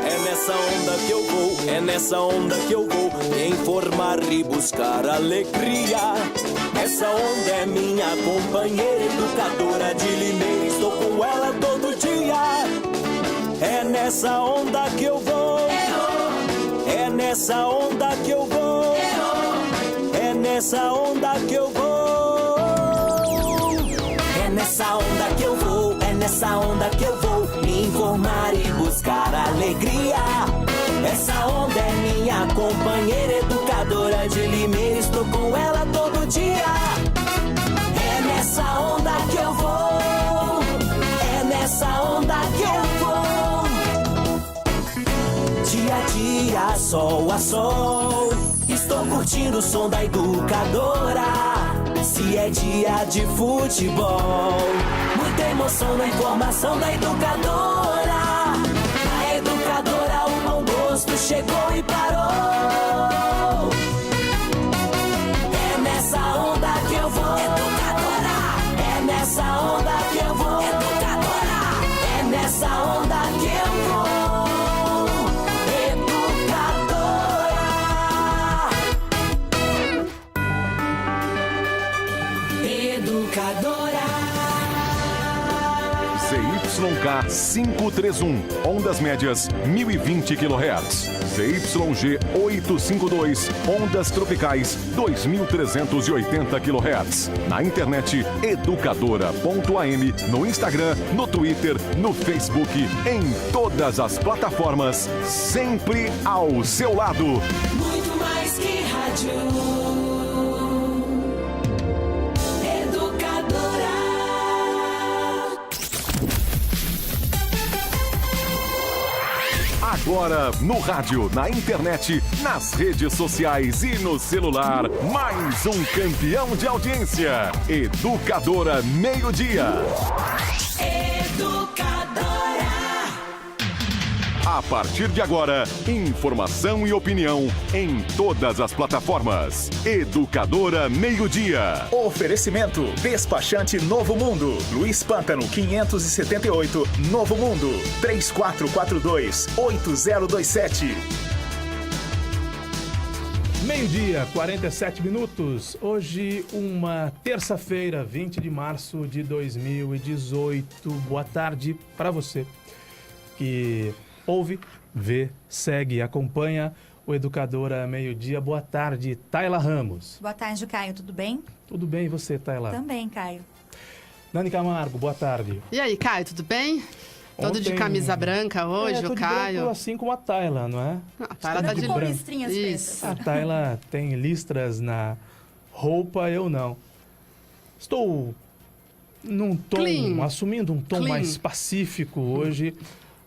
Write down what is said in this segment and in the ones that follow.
É nessa onda que eu vou, é nessa onda que eu vou me informar e buscar alegria. Essa onda é minha companheira, educadora de Limeira, estou com ela todo dia. É nessa onda que eu vou, é nessa onda que eu vou, é nessa onda que eu vou. É nessa onda que eu vou, é nessa onda que eu vou me informar e buscar alegria. Essa onda é minha companheira, educadora de Limeira, estou com ela todo dia. É nessa onda que eu vou, é nessa onda que eu vou. Dia a dia, sol a sol, estou curtindo o som da educadora. Se é dia de futebol, muita emoção na informação da educadora. A educadora, o bom gosto chegou e parou. É nessa onda que eu vou, educadora. É nessa onda que eu vou, educadora. É nessa onda que eu vou, educadora. Educadora. ZYK 531, ondas médias 1020 kHz. ZYG 852, ondas tropicais 2380 kHz. Na internet educadora.am, no Instagram, no Twitter, no Facebook, em todas as plataformas, sempre ao seu lado. Muito mais que rádio. Agora, no rádio, na internet, nas redes sociais e no celular, mais um campeão de audiência. Educadora Meio-Dia. Educadora. A partir de agora, informação e opinião em todas as plataformas. Educadora Meio-Dia. Oferecimento: Despachante Novo Mundo, Luiz Pântano 578, Novo Mundo, 3442-8027. Meio-dia, 47 minutos. Hoje, uma terça-feira, 20 de março de 2018. Boa tarde para você que ouve, vê, segue, acompanha o Educadora Meio-Dia. Boa tarde, Tayla Ramos. Boa tarde, Caio. Tudo bem? Tudo bem, e você, Tayla? Também, Caio. Dani Camargo, boa tarde. E aí, Caio, tudo bem? Todo de Ontem- camisa branca hoje, tô o de Caio. branco, assim como a Tayla, não é? A Tayla tá de de com branco. listrinhas Isso. pretas. A Tayla tem listras na roupa, eu não. Estou num tom, Clean. assumindo um tom Clean. mais pacífico hoje.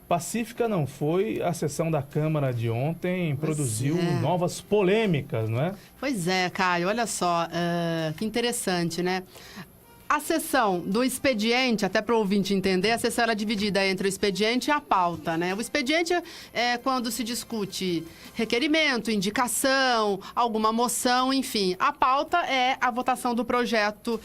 Pacífica não foi, a sessão da Câmara de ontem produziu é. novas polêmicas, não é? Pois é, Caio, olha só, que interessante, né? A sessão do expediente, até para o ouvinte entender, a sessão era dividida entre o expediente e a pauta, né? O expediente é quando se discute requerimento, indicação, alguma moção, enfim. A pauta é a votação do projeto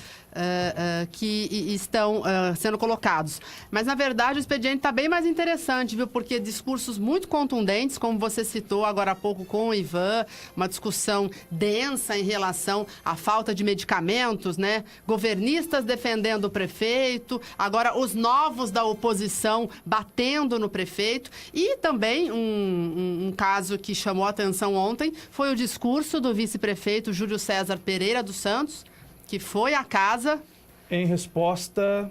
que estão sendo colocados. Mas, na verdade, o expediente está bem mais interessante, viu? Porque discursos muito contundentes, como você citou agora há pouco com o Ivan, uma discussão densa em relação à falta de medicamentos, né? Governistas defendendo o prefeito, agora os novos da oposição batendo no prefeito. E também um caso que chamou a atenção ontem foi o discurso do vice-prefeito Júlio César Pereira dos Santos, que foi à casa. Em resposta,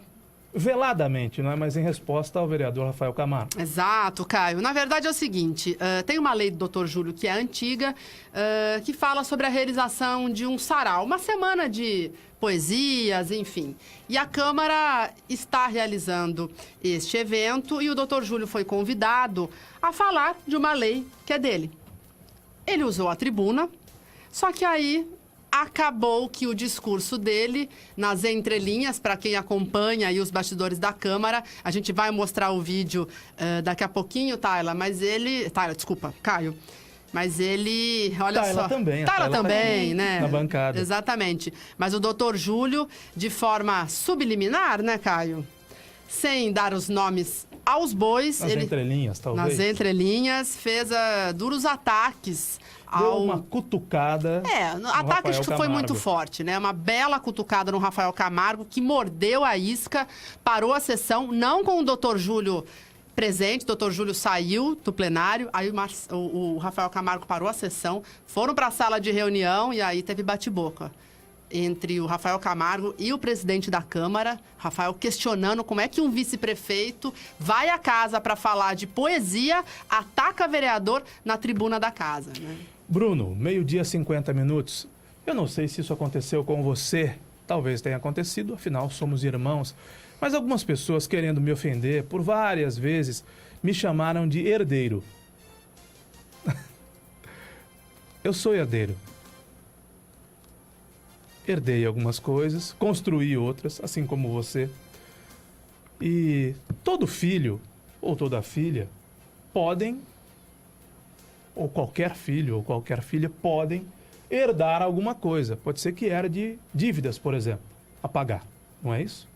veladamente, não é? Mas em resposta ao vereador Rafael Camargo. Exato, Caio. Na verdade é o seguinte, tem uma lei do Dr. Júlio que é antiga, que fala sobre a realização de um sarau, uma semana de poesias, enfim. E a Câmara está realizando este evento e o Dr. Júlio foi convidado a falar de uma lei que é dele. Ele usou a tribuna, só que aí acabou que o discurso dele, nas entrelinhas, para quem acompanha aí os bastidores da Câmara, a gente vai mostrar o vídeo daqui a pouquinho, Tayla, mas ele... Tayla, desculpa, Caio. Mas ele, olha Tayla só... também, a Tayla Tayla também, tá né? na bancada. Exatamente. Mas o doutor Júlio, de forma subliminar, né, Caio? Sem dar os nomes aos bois. Nas entrelinhas, talvez. Nas entrelinhas, fez duros ataques. Deu uma cutucada. Ataque acho que foi Camargo. muito forte, né? Uma bela cutucada no Rafael Camargo, que mordeu a isca, parou a sessão, não com o doutor Júlio presente, o doutor Júlio saiu do plenário, aí o Rafael Camargo parou a sessão, foram para a sala de reunião e aí teve bate-boca entre o Rafael Camargo e o presidente da Câmara, Rafael questionando como é que um vice-prefeito vai à casa para falar de poesia, ataca vereador na tribuna da casa, né? Bruno, 12:50. Eu não sei se isso aconteceu com você, talvez tenha acontecido, afinal somos irmãos. Mas algumas pessoas, querendo me ofender, por várias vezes, me chamaram de herdeiro. Eu sou herdeiro. Herdei algumas coisas, construí outras, assim como você. E todo filho ou toda filha podem, ou qualquer filho ou qualquer filha podem herdar alguma coisa. Pode ser que herde dívidas, por exemplo, a pagar. Não é isso?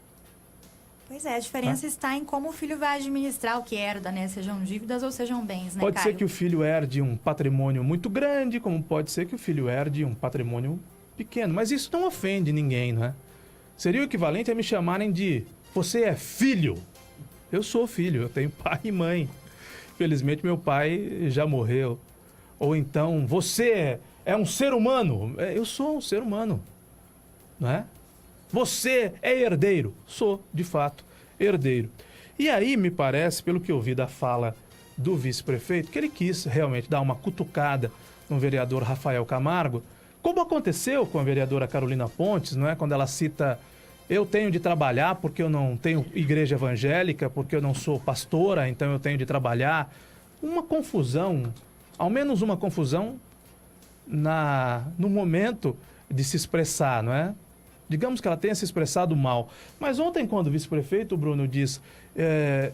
Pois é, a diferença está em como o filho vai administrar o que herda, né? Sejam dívidas ou sejam bens, né, Pode Caio? ser que o filho herde um patrimônio muito grande, como pode ser que o filho herde um patrimônio pequeno. Mas isso não ofende ninguém, não é? Seria o equivalente a me chamarem de você é filho. Eu sou filho, eu tenho pai e mãe. Felizmente meu pai já morreu. Ou então, você é um ser humano. Eu sou um ser humano, não é? Você é herdeiro. Sou, de fato, herdeiro. E aí, me parece, pelo que eu vi da fala do vice-prefeito, que ele quis realmente dar uma cutucada no vereador Rafael Camargo, como aconteceu com a vereadora Carolina Pontes, não é? Quando ela cita, eu tenho de trabalhar porque eu não tenho igreja evangélica, porque eu não sou pastora, então eu tenho de trabalhar. Uma confusão, ao menos uma confusão no momento de se expressar, não é? Digamos que ela tenha se expressado mal. Mas ontem, quando o vice-prefeito, Bruno, diz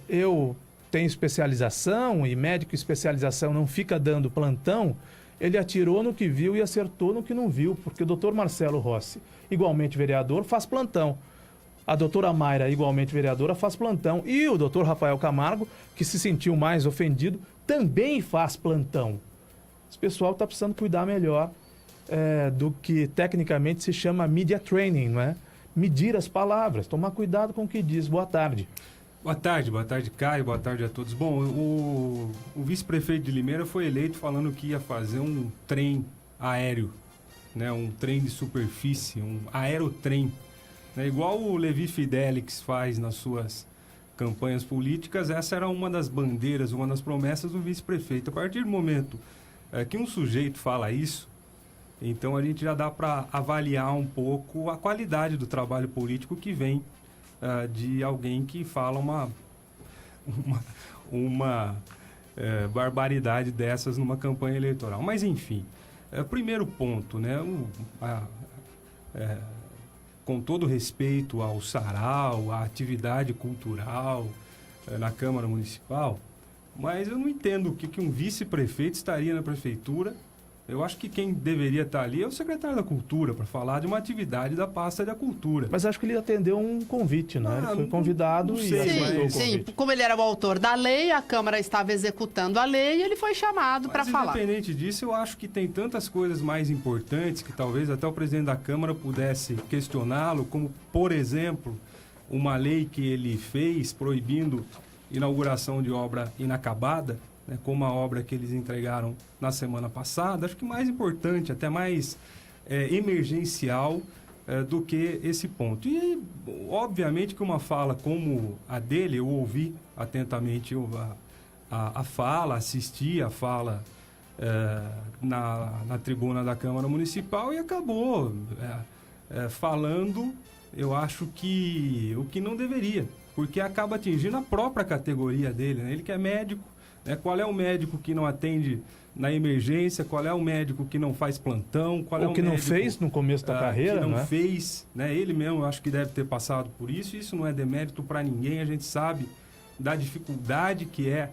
eu tenho especialização e médico de especialização não fica dando plantão, ele atirou no que viu e acertou no que não viu, porque o doutor Marcelo Rossi, igualmente vereador, faz plantão. A doutora Mayra, igualmente vereadora, faz plantão. E o doutor Rafael Camargo, que se sentiu mais ofendido, também faz plantão. Esse pessoal está precisando cuidar melhor do que tecnicamente se chama media training, não é? Medir as palavras, tomar cuidado com o que diz. Boa tarde. Boa tarde, Caio, boa tarde a todos. Bom, o vice-prefeito de Limeira foi eleito falando que ia fazer um trem aéreo, né? Um trem de superfície, um aerotrem, né? Igual o Levi Fidelix faz nas suas campanhas políticas. Essa era uma das bandeiras, uma das promessas do vice-prefeito. A partir do momento que um sujeito fala isso, então a gente já dá para avaliar um pouco a qualidade do trabalho político que vem de alguém que fala uma barbaridade dessas numa campanha eleitoral. Mas, enfim, primeiro ponto, né? Com todo respeito ao sarau, à atividade cultural na Câmara Municipal, mas eu não entendo o que um vice-prefeito estaria na prefeitura. Eu acho que quem deveria estar ali é o secretário da Cultura, para falar de uma atividade da pasta da Cultura. Mas acho que ele atendeu um convite, né? Ele foi convidado e aceitou o convite. Sim, como ele era o autor da lei, a Câmara estava executando a lei e ele foi chamado para falar. Independente disso, eu acho que tem tantas coisas mais importantes que talvez até o presidente da Câmara pudesse questioná-lo, como, por exemplo, uma lei que ele fez proibindo inauguração de obra inacabada, né, como a obra que eles entregaram na semana passada. Acho que mais importante, até mais emergencial do que esse ponto. E, obviamente, que uma fala como a dele, eu ouvi atentamente a fala, assisti a fala na tribuna da Câmara Municipal e acabou falando, eu acho que o que não deveria, porque acaba atingindo a própria categoria dele, né? Ele que é médico, qual é o médico que não atende na emergência? Qual é o médico que não faz plantão? Qual é o que médico, não fez no começo da carreira, que não né? fez, né? Ele mesmo, eu acho que deve ter passado por isso. Isso não é demérito para ninguém. A gente sabe da dificuldade que é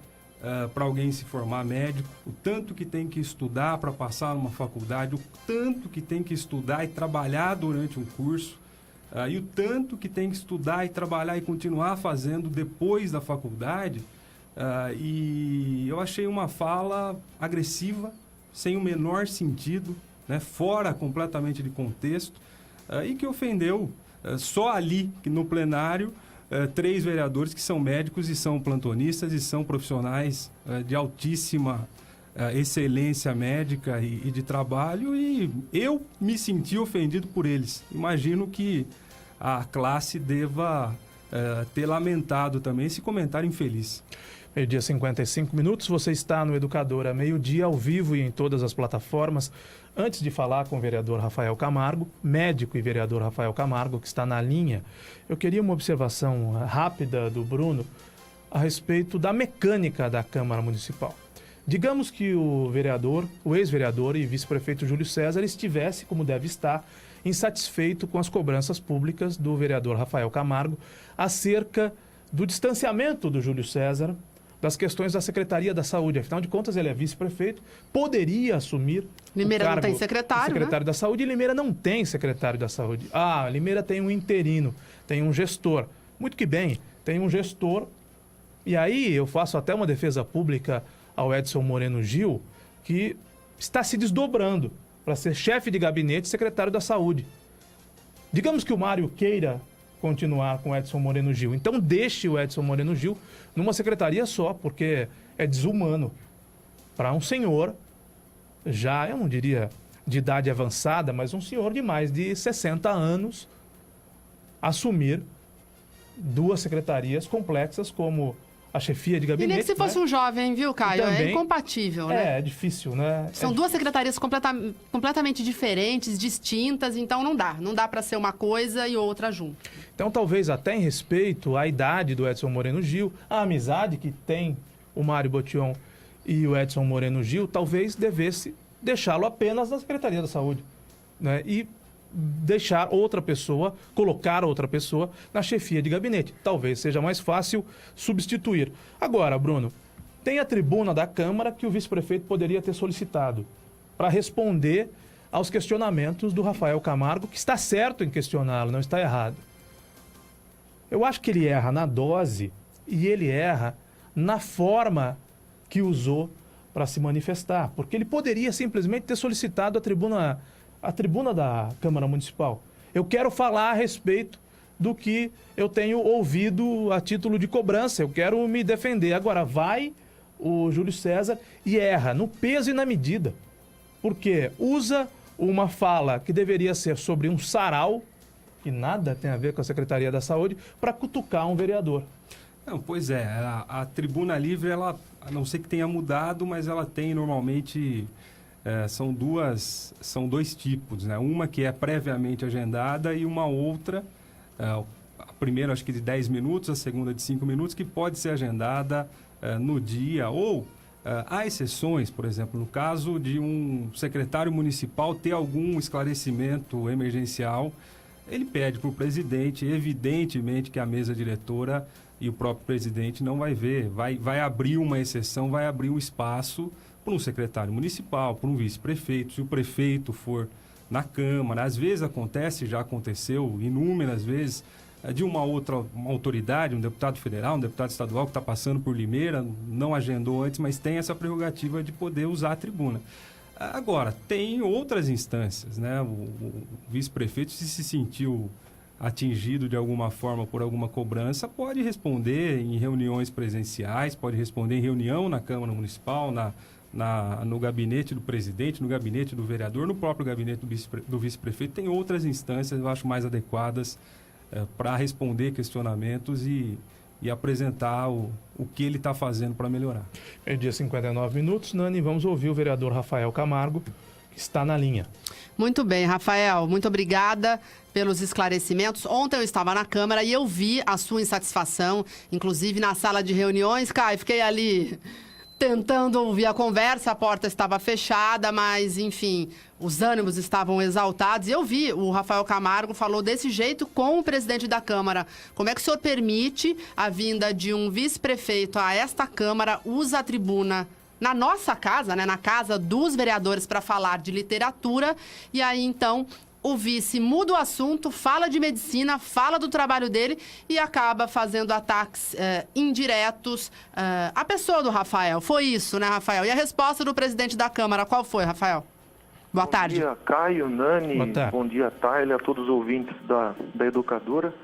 para alguém se formar médico, o tanto que tem que estudar para passar numa faculdade, o tanto que tem que estudar e trabalhar durante um curso. e o tanto que tem que estudar e trabalhar e continuar fazendo depois da faculdade. E eu achei uma fala agressiva, sem o menor sentido, né, fora completamente de contexto, e que ofendeu só ali, no plenário, 3 vereadores que são médicos e são plantonistas e são profissionais de altíssima excelência médica e de trabalho, e eu me senti ofendido por eles. Imagino que a classe deva ter lamentado também esse comentário infeliz. Meio-dia 55 minutos, você está no Educadora Meio-Dia, ao vivo e em todas as plataformas. Antes de falar com o vereador Rafael Camargo, médico e vereador Rafael Camargo, que está na linha, eu queria uma observação rápida do Bruno a respeito da mecânica da Câmara Municipal. Digamos que o vereador, o ex-vereador e vice-prefeito Júlio César estivesse, como deve estar, insatisfeito com as cobranças públicas do vereador Rafael Camargo acerca do distanciamento do Júlio César das questões da Secretaria da Saúde. Afinal de contas, ele é vice-prefeito, poderia assumir Limeira o cargo não tem secretário, secretário da Saúde, e Limeira não tem secretário da Saúde. Limeira tem um interino, tem um gestor. Muito que bem, tem um gestor. E aí eu faço até uma defesa pública ao Edson Moreno Gil, que está se desdobrando para ser chefe de gabinete e secretário da Saúde. Digamos que o Mário queira continuar com o Edson Moreno Gil. Então deixe o Edson Moreno Gil numa secretaria só, porque é desumano para um senhor, já, eu não diria de idade avançada, mas um senhor de mais de 60 anos, assumir 2 secretarias complexas como a chefia de E gabinete. nem que se fosse um jovem, viu, Caio? Também, é incompatível, né? É difícil, né? São 2 secretarias completamente diferentes, distintas, então não dá. Não dá para ser uma coisa e outra junto. Então, talvez até em respeito à idade do Edson Moreno Gil, a amizade que tem o Mário Botion e o Edson Moreno Gil, talvez devesse deixá-lo apenas na Secretaria da Saúde, né? E deixar outra pessoa, colocar outra pessoa na chefia de gabinete. Talvez seja mais fácil substituir. Agora, Bruno, tem a tribuna da Câmara que o vice-prefeito poderia ter solicitado para responder aos questionamentos do Rafael Camargo, que está certo em questioná-lo, não está errado. Eu acho que ele erra na dose e ele erra na forma que usou para se manifestar, porque ele poderia simplesmente ter solicitado a tribuna da Câmara Municipal. Eu quero falar a respeito do que eu tenho ouvido a título de cobrança, eu quero me defender. Agora, vai o Júlio César e erra no peso e na medida, porque usa uma fala que deveria ser sobre um sarau, que nada tem a ver com a Secretaria da Saúde, para cutucar um vereador. Não, pois é, a Tribuna Livre, ela, a não ser que tenha mudado, mas ela tem normalmente... são 2 tipos, né? Uma que é previamente agendada e uma outra, a primeira acho que de 10 minutos, a segunda de 5 minutos, que pode ser agendada no dia, ou há exceções, por exemplo, no caso de um secretário municipal ter algum esclarecimento emergencial, ele pede para o presidente, evidentemente que a mesa diretora e o próprio presidente não vai ver, vai abrir uma exceção, vai abrir um espaço para um secretário municipal, para um vice-prefeito, se o prefeito for na Câmara. Às vezes acontece, já aconteceu inúmeras vezes, de uma autoridade, um deputado federal, um deputado estadual que está passando por Limeira, não agendou antes, mas tem essa prerrogativa de poder usar a tribuna. Agora, tem outras instâncias, né? O vice-prefeito, se sentiu atingido de alguma forma por alguma cobrança, pode responder em reuniões presenciais, pode responder em reunião na Câmara Municipal, no gabinete do presidente, no gabinete do vereador, no próprio gabinete do vice-prefeito. Tem outras instâncias, eu acho, mais adequadas para responder questionamentos e apresentar o que ele está fazendo para melhorar. Meio-dia 59 minutos, Nani, vamos ouvir o vereador Rafael Camargo, que está na linha. Muito bem, Rafael, muito obrigada pelos esclarecimentos. Ontem eu estava na Câmara e eu vi a sua insatisfação, inclusive na sala de reuniões, Caio, fiquei ali tentando ouvir a conversa, a porta estava fechada, mas, enfim, os ânimos estavam exaltados. E eu vi, o Rafael Camargo falou desse jeito com o presidente da Câmara. Como é que o senhor permite a vinda de um vice-prefeito a esta Câmara, usa a tribuna na nossa casa, né, na casa dos vereadores, para falar de literatura, e aí, então, o vice muda o assunto, fala de medicina, fala do trabalho dele e acaba fazendo ataques indiretos à pessoa do Rafael. Foi isso, né, Rafael? E a resposta do presidente da Câmara, qual foi, Rafael? Boa tarde. Bom dia, Caio, Nani. Boa tarde. Bom dia, Tayla, a todos os ouvintes da Educadora.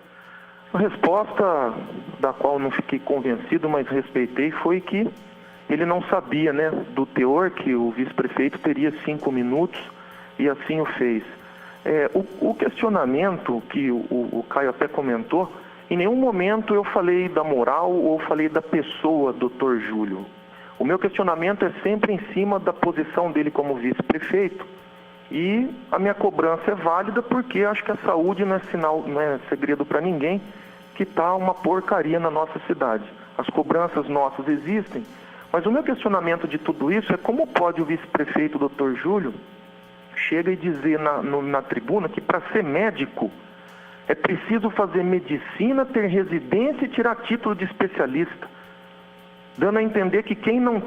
A resposta da qual não fiquei convencido, mas respeitei, foi que ele não sabia, né, do teor, que o vice-prefeito teria 5 minutos e assim o fez. O questionamento que o Caio até comentou, em nenhum momento eu falei da moral ou falei da pessoa, Dr. Júlio. O meu questionamento é sempre em cima da posição dele como vice-prefeito. E a minha cobrança é válida porque acho que a saúde não é segredo para ninguém, que está uma porcaria na nossa cidade. As cobranças nossas existem, mas o meu questionamento de tudo isso é como pode o vice-prefeito, Dr. Júlio, chega e dizer na tribuna que para ser médico é preciso fazer medicina, ter residência e tirar título de especialista, dando a entender que quem não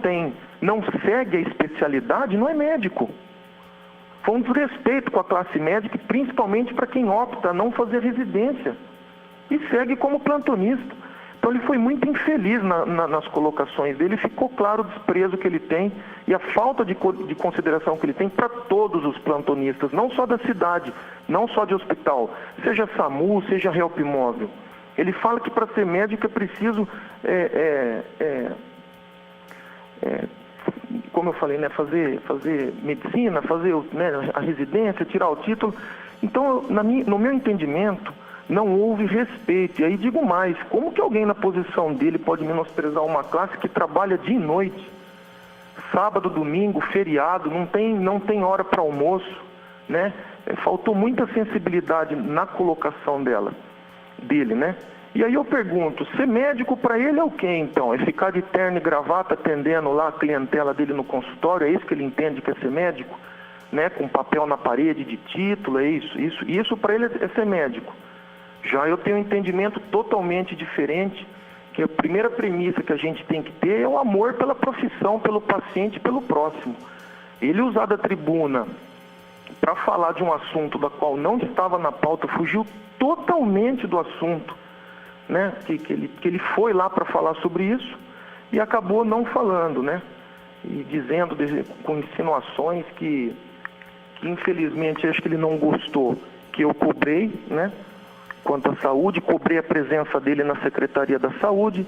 segue a especialidade não é médico. Foi um desrespeito com a classe médica, principalmente para quem opta a não fazer residência e segue como plantonista. Então ele foi muito infeliz nas colocações dele, ficou claro o desprezo que ele tem e a falta de consideração que ele tem para todos os plantonistas, não só da cidade, não só de hospital, seja SAMU, seja Help Móvel. Ele fala que para ser médico é preciso, como eu falei, né, fazer medicina, fazer, né, a residência, tirar o título. Então, no meu entendimento, não houve respeito. E aí digo mais, como que alguém na posição dele pode menosprezar uma classe que trabalha dia e noite? Sábado, domingo, feriado, não tem hora para almoço, né? Faltou muita sensibilidade na colocação dele, né? E aí eu pergunto, ser médico para ele é o quê então? É ficar de terno e gravata atendendo lá a clientela dele no consultório? É isso que ele entende que é ser médico? Né? Com papel na parede de título, é isso? Isso para ele é ser médico. Já eu tenho um entendimento totalmente diferente, que a primeira premissa que a gente tem que ter é o amor pela profissão, pelo paciente e pelo próximo. Ele usar da tribuna para falar de um assunto da qual não estava na pauta, fugiu totalmente do assunto, né? Que ele foi lá para falar sobre isso e acabou não falando, né? E dizendo com insinuações que infelizmente acho que ele não gostou, que eu cobrei, né? Quanto à saúde, cobrei a presença dele na Secretaria da Saúde,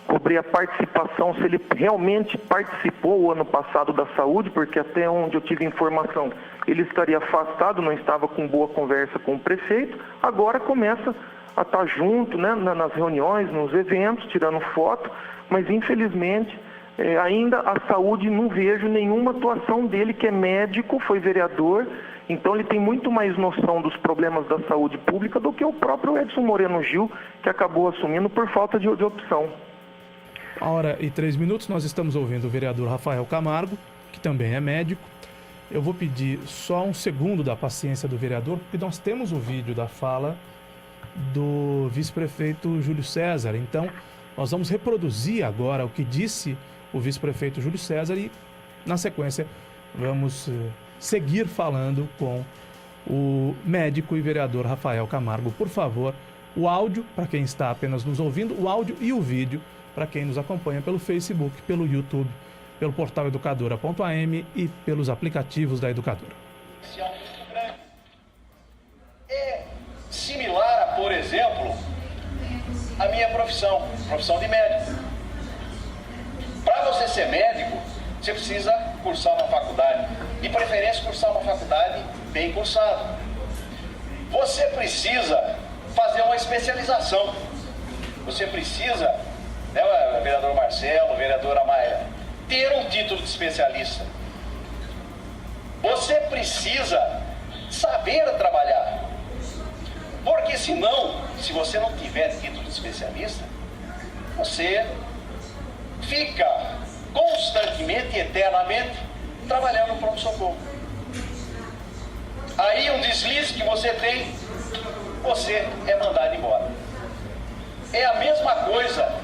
cobrei a participação, se ele realmente participou o ano passado da saúde, porque até onde eu tive informação, ele estaria afastado, não estava com boa conversa com o prefeito, agora começa a estar junto, né, nas reuniões, nos eventos, tirando foto, mas infelizmente ainda a saúde não vejo nenhuma atuação dele, que é médico, foi vereador, então ele tem muito mais noção dos problemas da saúde pública do que o próprio Edson Moreno Gil, que acabou assumindo por falta de opção. 1h03, nós estamos ouvindo o vereador Rafael Camargo, que também é médico. Eu vou pedir só um segundo da paciência do vereador, porque nós temos o vídeo da fala do vice-prefeito Júlio César. Então, nós vamos reproduzir agora o que disse o vice-prefeito Júlio César e, na sequência, vamos seguir falando com o médico e vereador Rafael Camargo. Por favor, o áudio, para quem está apenas nos ouvindo, o áudio e o vídeo para quem nos acompanha pelo Facebook, pelo YouTube, pelo portal educadora.am e pelos aplicativos da Educadora. É similar a, por exemplo, a minha profissão de médico. Para você ser médico, você precisa cursar uma faculdade, de preferência cursar uma faculdade bem cursada. Você precisa fazer uma especialização. Você precisa, né, vereador Marcelo, vereadora Maia, ter um título de especialista. Você precisa saber trabalhar. Porque senão, se você não tiver título de especialista, você fica constantemente e eternamente trabalhando no pronto-socorro. Aí um deslize que você tem, você é mandado embora. É a mesma coisa.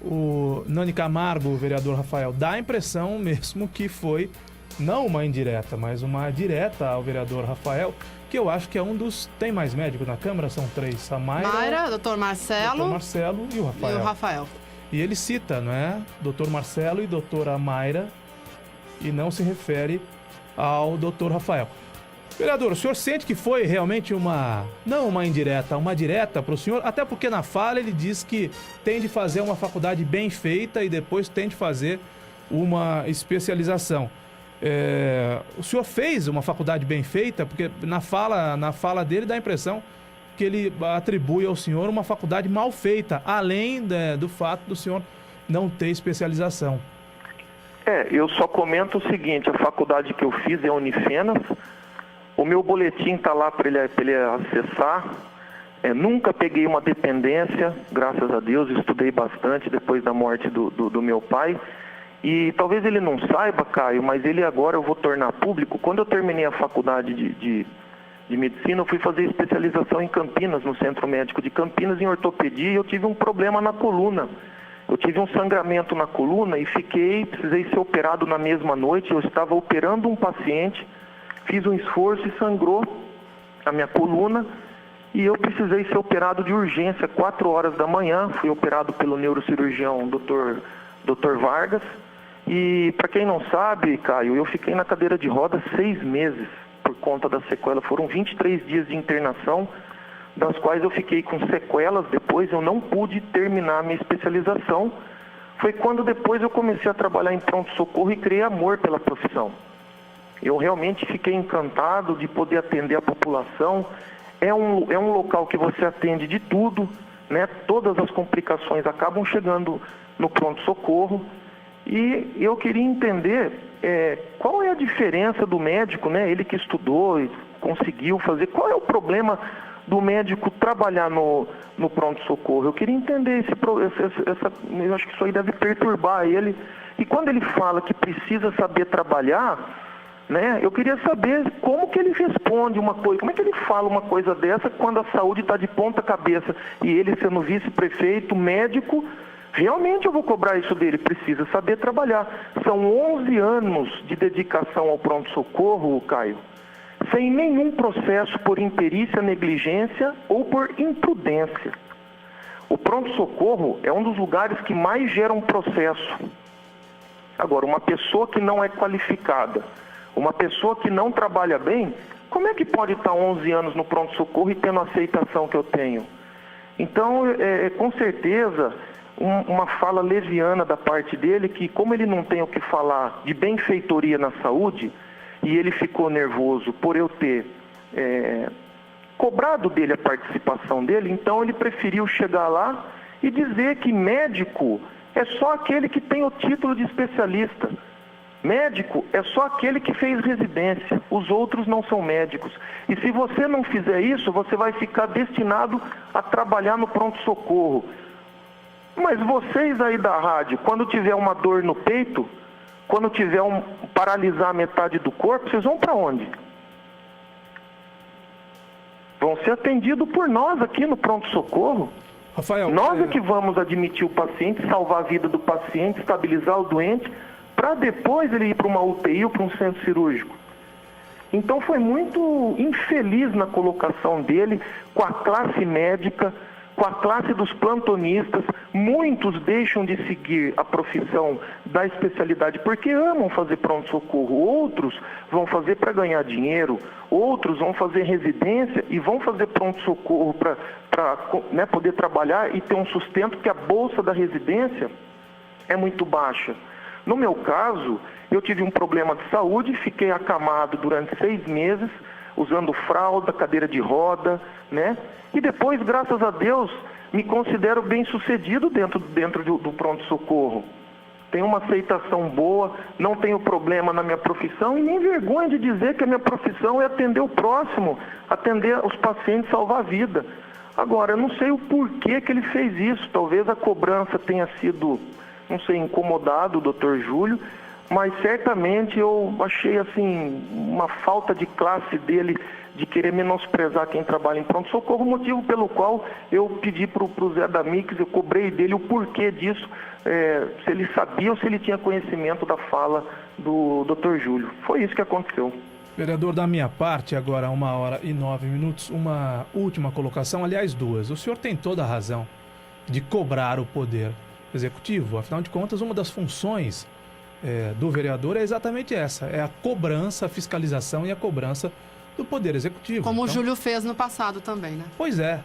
O Nani Camargo, o vereador Rafael, dá a impressão mesmo que foi não uma indireta, mas uma direta ao vereador Rafael, que eu acho que é um dos... Tem mais médicos na Câmara? São 3. A Mayra, doutor Marcelo e o Rafael. E ele cita, não é? Doutor Marcelo e doutora Mayra, e não se refere ao doutor Rafael. Vereador, o senhor sente que foi realmente não uma indireta, uma direta para o senhor? Até porque na fala ele diz que tem de fazer uma faculdade bem feita e depois tem de fazer uma especialização. O senhor fez uma faculdade bem feita? Porque na fala dele dá a impressão que ele atribui ao senhor uma faculdade mal feita, além do fato do senhor não ter especialização. Eu só comento o seguinte: a faculdade que eu fiz é a Unifenas. O meu boletim está lá para ele acessar. Nunca peguei uma dependência, graças a Deus, estudei bastante depois da morte do meu pai. E talvez ele não saiba, Caio, mas ele agora eu vou tornar público. Quando eu terminei a faculdade de medicina, eu fui fazer especialização em Campinas, no Centro Médico de Campinas, em ortopedia, e eu tive um problema na coluna. Eu tive um sangramento na coluna e precisei ser operado na mesma noite. Eu estava operando um paciente, fiz um esforço e sangrou a minha coluna e eu precisei ser operado de urgência, 4 horas da manhã. Fui operado pelo neurocirurgião Dr. Vargas. E para quem não sabe, Caio, eu fiquei na cadeira de rodas 6 meses por conta da sequela. Foram 23 dias de internação, das quais eu fiquei com sequelas. Depois eu não pude terminar a minha especialização. Foi quando depois eu comecei a trabalhar em pronto-socorro e criei amor pela profissão. Eu realmente fiquei encantado de poder atender a população. É um local que você atende de tudo, né? Todas as complicações acabam chegando no pronto-socorro. E eu queria entender qual é a diferença do médico, né? Ele que estudou e conseguiu fazer. Qual é o problema do médico trabalhar no pronto-socorro? Eu queria entender eu acho que isso aí deve perturbar ele. E quando ele fala que precisa saber trabalhar, né, eu queria saber como que ele responde uma coisa, como é que ele fala uma coisa dessa quando a saúde está de ponta cabeça e ele sendo vice-prefeito, médico. Realmente eu vou cobrar isso dele, precisa saber trabalhar. São 11 anos de dedicação ao pronto-socorro, Caio, sem nenhum processo por imperícia, negligência ou por imprudência. O pronto-socorro é um dos lugares que mais geram processo. Agora, uma pessoa que não é qualificada, uma pessoa que não trabalha bem, como é que pode estar 11 anos no pronto-socorro e tendo a aceitação que eu tenho? Então, com certeza, uma fala leviana da parte dele, que como ele não tem o que falar de benfeitoria na saúde, e ele ficou nervoso por eu ter cobrado dele a participação dele, então ele preferiu chegar lá e dizer que médico é só aquele que tem o título de especialista. Médico é só aquele que fez residência, os outros não são médicos. E se você não fizer isso, você vai ficar destinado a trabalhar no pronto-socorro. Mas vocês aí da rádio, quando tiver uma dor no peito, quando tiver paralisar metade do corpo, vocês vão para onde? Vão ser atendidos por nós aqui no pronto-socorro. Rafael, nós é que vamos admitir o paciente, salvar a vida do paciente, estabilizar o doente, para depois ele ir para uma UTI ou para um centro cirúrgico. Então foi muito infeliz na colocação dele com a classe médica, com a classe dos plantonistas. Muitos deixam de seguir a profissão da especialidade porque amam fazer pronto-socorro. Outros vão fazer para ganhar dinheiro, outros vão fazer residência e vão fazer pronto-socorro para poder trabalhar e ter um sustento, porque a bolsa da residência é muito baixa. No meu caso, eu tive um problema de saúde, fiquei acamado durante 6 meses, usando fralda, cadeira de roda, né? E depois, graças a Deus, me considero bem-sucedido dentro do pronto-socorro. Tenho uma aceitação boa, não tenho problema na minha profissão e nem vergonha de dizer que a minha profissão é atender o próximo, atender os pacientes, salvar a vida. Agora, eu não sei o porquê que ele fez isso. Talvez a cobrança tenha sido, não sei, incomodado o Dr. Júlio, mas certamente eu achei assim uma falta de classe dele de querer menosprezar quem trabalha em pronto-socorro, motivo pelo qual eu pedi para o Zé da Mix, eu cobrei dele o porquê disso, se ele sabia ou se ele tinha conhecimento da fala do Dr. Júlio. Foi isso que aconteceu. Vereador, da minha parte, agora 1h09, uma última colocação, aliás, duas. O senhor tem toda a razão de cobrar o poder executivo, afinal de contas, uma das funções do vereador é exatamente essa, é a cobrança, a fiscalização e a cobrança do poder executivo. Como o Júlio fez no passado também, né? Pois é,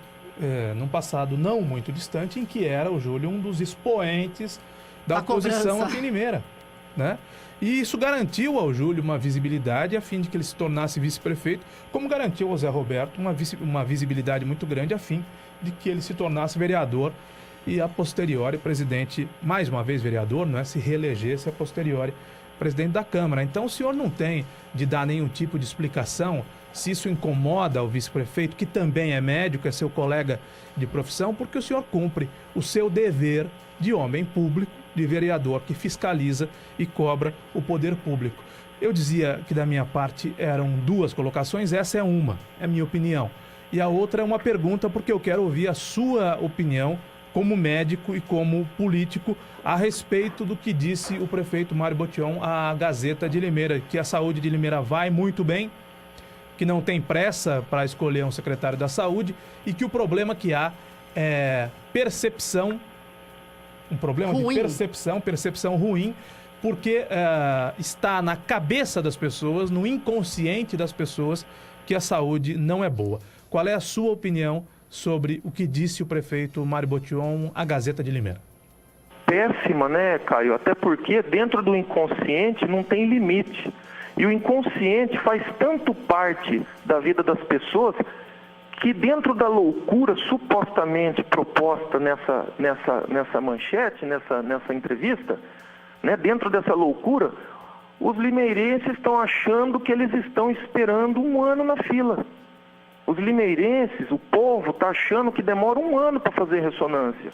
num passado não muito distante, em que era o Júlio um dos expoentes da oposição aqui em Limeira, né? E isso garantiu ao Júlio uma visibilidade a fim de que ele se tornasse vice-prefeito, como garantiu ao Zé Roberto uma visibilidade muito grande a fim de que ele se tornasse vereador e a posteriori presidente, mais uma vez vereador, não é? Se reelegesse a posteriori presidente da Câmara. Então o senhor não tem de dar nenhum tipo de explicação se isso incomoda o vice-prefeito, que também é médico, é seu colega de profissão, porque o senhor cumpre o seu dever de homem público, de vereador que fiscaliza e cobra o poder público. Eu dizia que da minha parte eram duas colocações, essa é uma, é a minha opinião. E a outra é uma pergunta, porque eu quero ouvir a sua opinião como médico e como político a respeito do que disse o prefeito Mário Botion à Gazeta de Limeira, que a saúde de Limeira vai muito bem, que não tem pressa para escolher um secretário da saúde e que o problema que há é percepção, um problema ruim. De percepção ruim, porque está na cabeça das pessoas, no inconsciente das pessoas, que a saúde não é boa. Qual é a sua opinião sobre o que disse o prefeito Mário Botion à Gazeta de Limeira? Péssima, né, Caio? Até porque dentro do inconsciente não tem limite. E o inconsciente faz tanto parte da vida das pessoas que dentro da loucura supostamente proposta nessa manchete, nessa entrevista, né, dentro dessa loucura, os limeirenses estão achando que eles estão esperando 1 ano na fila. Os limeirenses, o povo está achando que demora 1 ano para fazer ressonância.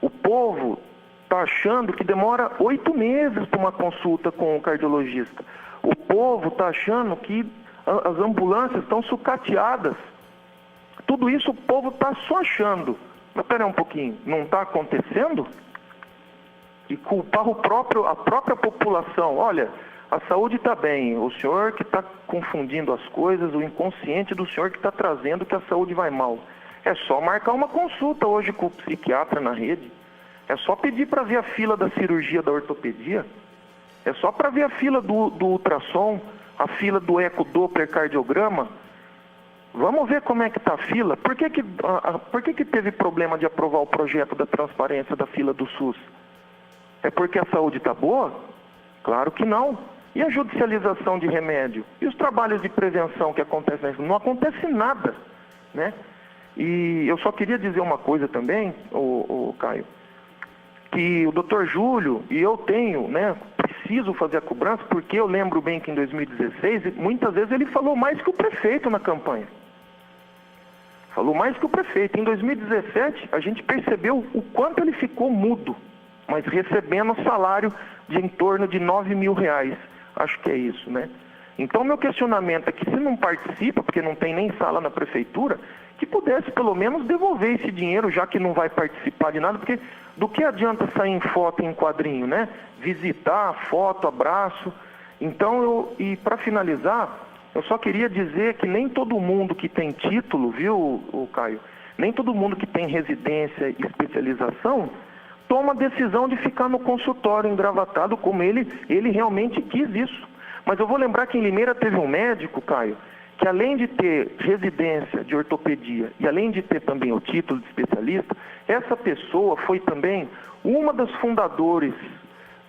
O povo está achando que demora 8 meses para uma consulta com o cardiologista. O povo está achando que as ambulâncias estão sucateadas. Tudo isso o povo está só achando. Mas espera um pouquinho, não está acontecendo? E culpar a própria população. Olha, a saúde está bem, o senhor que está confundindo as coisas, o inconsciente do senhor que está trazendo que a saúde vai mal. É só marcar uma consulta hoje com o psiquiatra na rede. É só pedir para ver a fila da cirurgia da ortopedia. É só para ver a fila do ultrassom, a fila do ecodoppler-cardiograma. Vamos ver como é que está a fila. Por que teve problema de aprovar o projeto da transparência da fila do SUS? É porque a saúde está boa? Claro que não. E a judicialização de remédio? E os trabalhos de prevenção que acontecem? Não acontece nada, né? E eu só queria dizer uma coisa também, Caio, que o Dr. Júlio, e eu tenho, né, preciso fazer a cobrança, porque eu lembro bem que em 2016, muitas vezes ele falou mais que o prefeito na campanha. Falou mais que o prefeito. Em 2017, a gente percebeu o quanto ele ficou mudo, mas recebendo salário de em torno de R$9 mil. Acho que é isso, né? Então, meu questionamento é que se não participa, porque não tem nem sala na prefeitura, que pudesse pelo menos devolver esse dinheiro, já que não vai participar de nada, porque do que adianta sair em foto e em quadrinho, né? Visitar, foto, abraço. Então, e para finalizar, eu só queria dizer que nem todo mundo que tem título, viu, Caio? Nem todo mundo que tem residência e especialização toma a decisão de ficar no consultório engravatado, como ele realmente quis isso. Mas eu vou lembrar que em Limeira teve um médico, Caio, que além de ter residência de ortopedia e além de ter também o título de especialista, essa pessoa foi também uma das fundadoras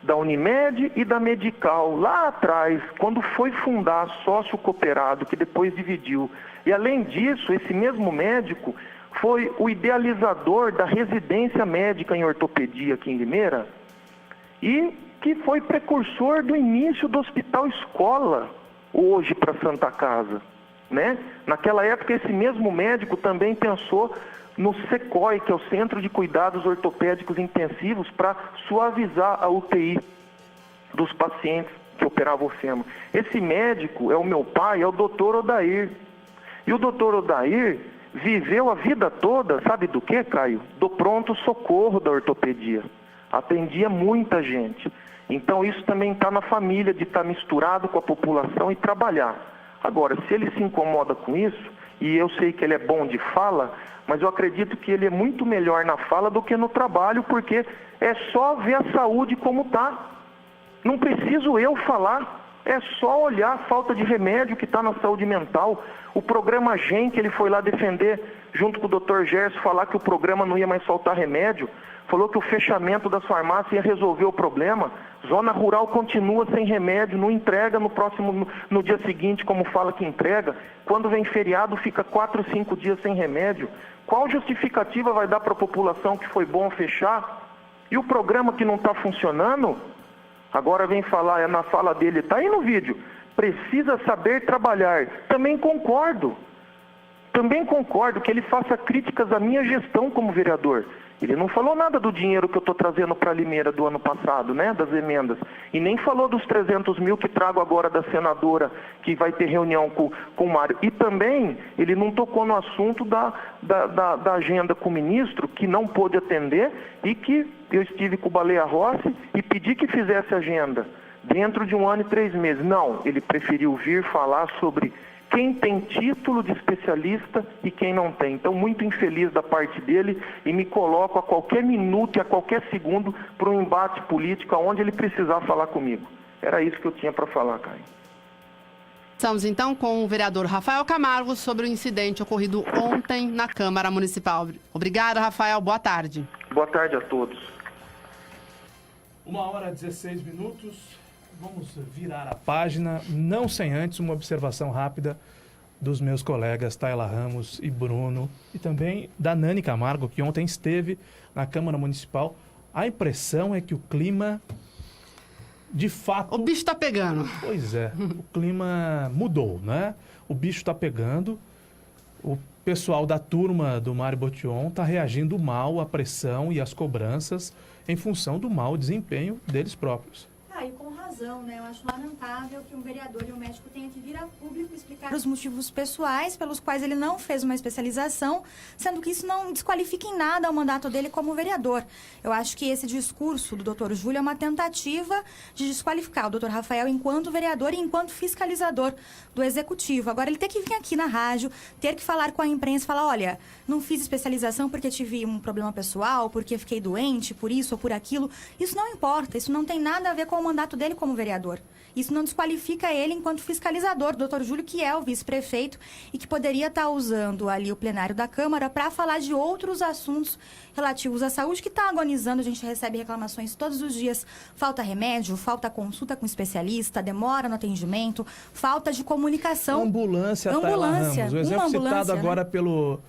da Unimed e da Medical, lá atrás, quando foi fundar sócio cooperado, que depois dividiu. E além disso, esse mesmo médico foi o idealizador da residência médica em ortopedia aqui em Limeira e que foi precursor do início do Hospital Escola, hoje para Santa Casa, né? Naquela época, esse mesmo médico também pensou no SECOI, que é o Centro de Cuidados Ortopédicos Intensivos, para suavizar a UTI dos pacientes que operavam o fêmur. Esse médico é o meu pai, é o Dr. Odair. E o doutor Odair viveu a vida toda, sabe do que, Caio? Do pronto-socorro da ortopedia. Atendia muita gente. Então isso também está na família, de estar misturado com a população e trabalhar. Agora, se ele se incomoda com isso, e eu sei que ele é bom de fala, mas eu acredito que ele é muito melhor na fala do que no trabalho, porque é só ver a saúde como está. Não preciso eu falar, é só olhar a falta de remédio que está na saúde mental. O programa GEM, que ele foi lá defender, junto com o Dr. Gerson, falar que o programa não ia mais faltar remédio, falou que o fechamento das farmácias ia resolver o problema. Zona rural continua sem remédio, não entrega no dia seguinte, como fala que entrega. Quando vem feriado, fica 4, 5 dias sem remédio. Qual justificativa vai dar para a população que foi bom fechar? E o programa que não está funcionando, agora vem falar, na fala dele, está aí no vídeo, precisa saber trabalhar. Também concordo que ele faça críticas à minha gestão como vereador. Ele não falou nada do dinheiro que eu estou trazendo para a Limeira do ano passado, né, das emendas. E nem falou dos 300 mil que trago agora da senadora, que vai ter reunião com o Mário. E também ele não tocou no assunto da agenda com o ministro, que não pôde atender, e que eu estive com o Baleia Rossi e pedi que fizesse agenda dentro de 1 ano e 3 meses. Não, ele preferiu vir falar sobre quem tem título de especialista e quem não tem. Então, muito infeliz da parte dele, e me coloco a qualquer minuto e a qualquer segundo para um embate político aonde ele precisar falar comigo. Era isso que eu tinha para falar, Caio. Estamos então com o vereador Rafael Camargo sobre o incidente ocorrido ontem na Câmara Municipal. Obrigada, Rafael. Boa tarde. Boa tarde a todos. 1h16. Vamos virar a página, não sem antes uma observação rápida dos meus colegas Tayla Ramos e Bruno, e também da Nani Camargo, que ontem esteve na Câmara Municipal. A impressão é que o clima, de fato... O bicho está pegando. Pois é, o clima mudou, né? O bicho está pegando, o pessoal da turma do Mário Botion está reagindo mal à pressão e às cobranças em função do mau desempenho deles próprios. E com razão, né? Eu acho lamentável que um vereador e um médico tenham que vir a público explicar os motivos pessoais pelos quais ele não fez uma especialização, sendo que isso não desqualifica em nada o mandato dele como vereador. Eu acho que esse discurso do Dr. Júlio é uma tentativa de desqualificar o Dr. Rafael enquanto vereador e enquanto fiscalizador do Executivo. Agora, ele ter que vir aqui na rádio, ter que falar com a imprensa, falar, olha, não fiz especialização porque tive um problema pessoal, porque fiquei doente, por isso ou por aquilo. Isso não importa, isso não tem nada a ver com o mandato dele como vereador. Isso não desqualifica ele enquanto fiscalizador, do Dr. Júlio, que é o vice-prefeito e que poderia estar usando ali o plenário da Câmara para falar de outros assuntos relativos à saúde, que está agonizando. A gente recebe reclamações todos os dias. Falta remédio, falta consulta com especialista, demora no atendimento, falta de comunicação. Ambulância. Ramos. O exemplo citado agora pelo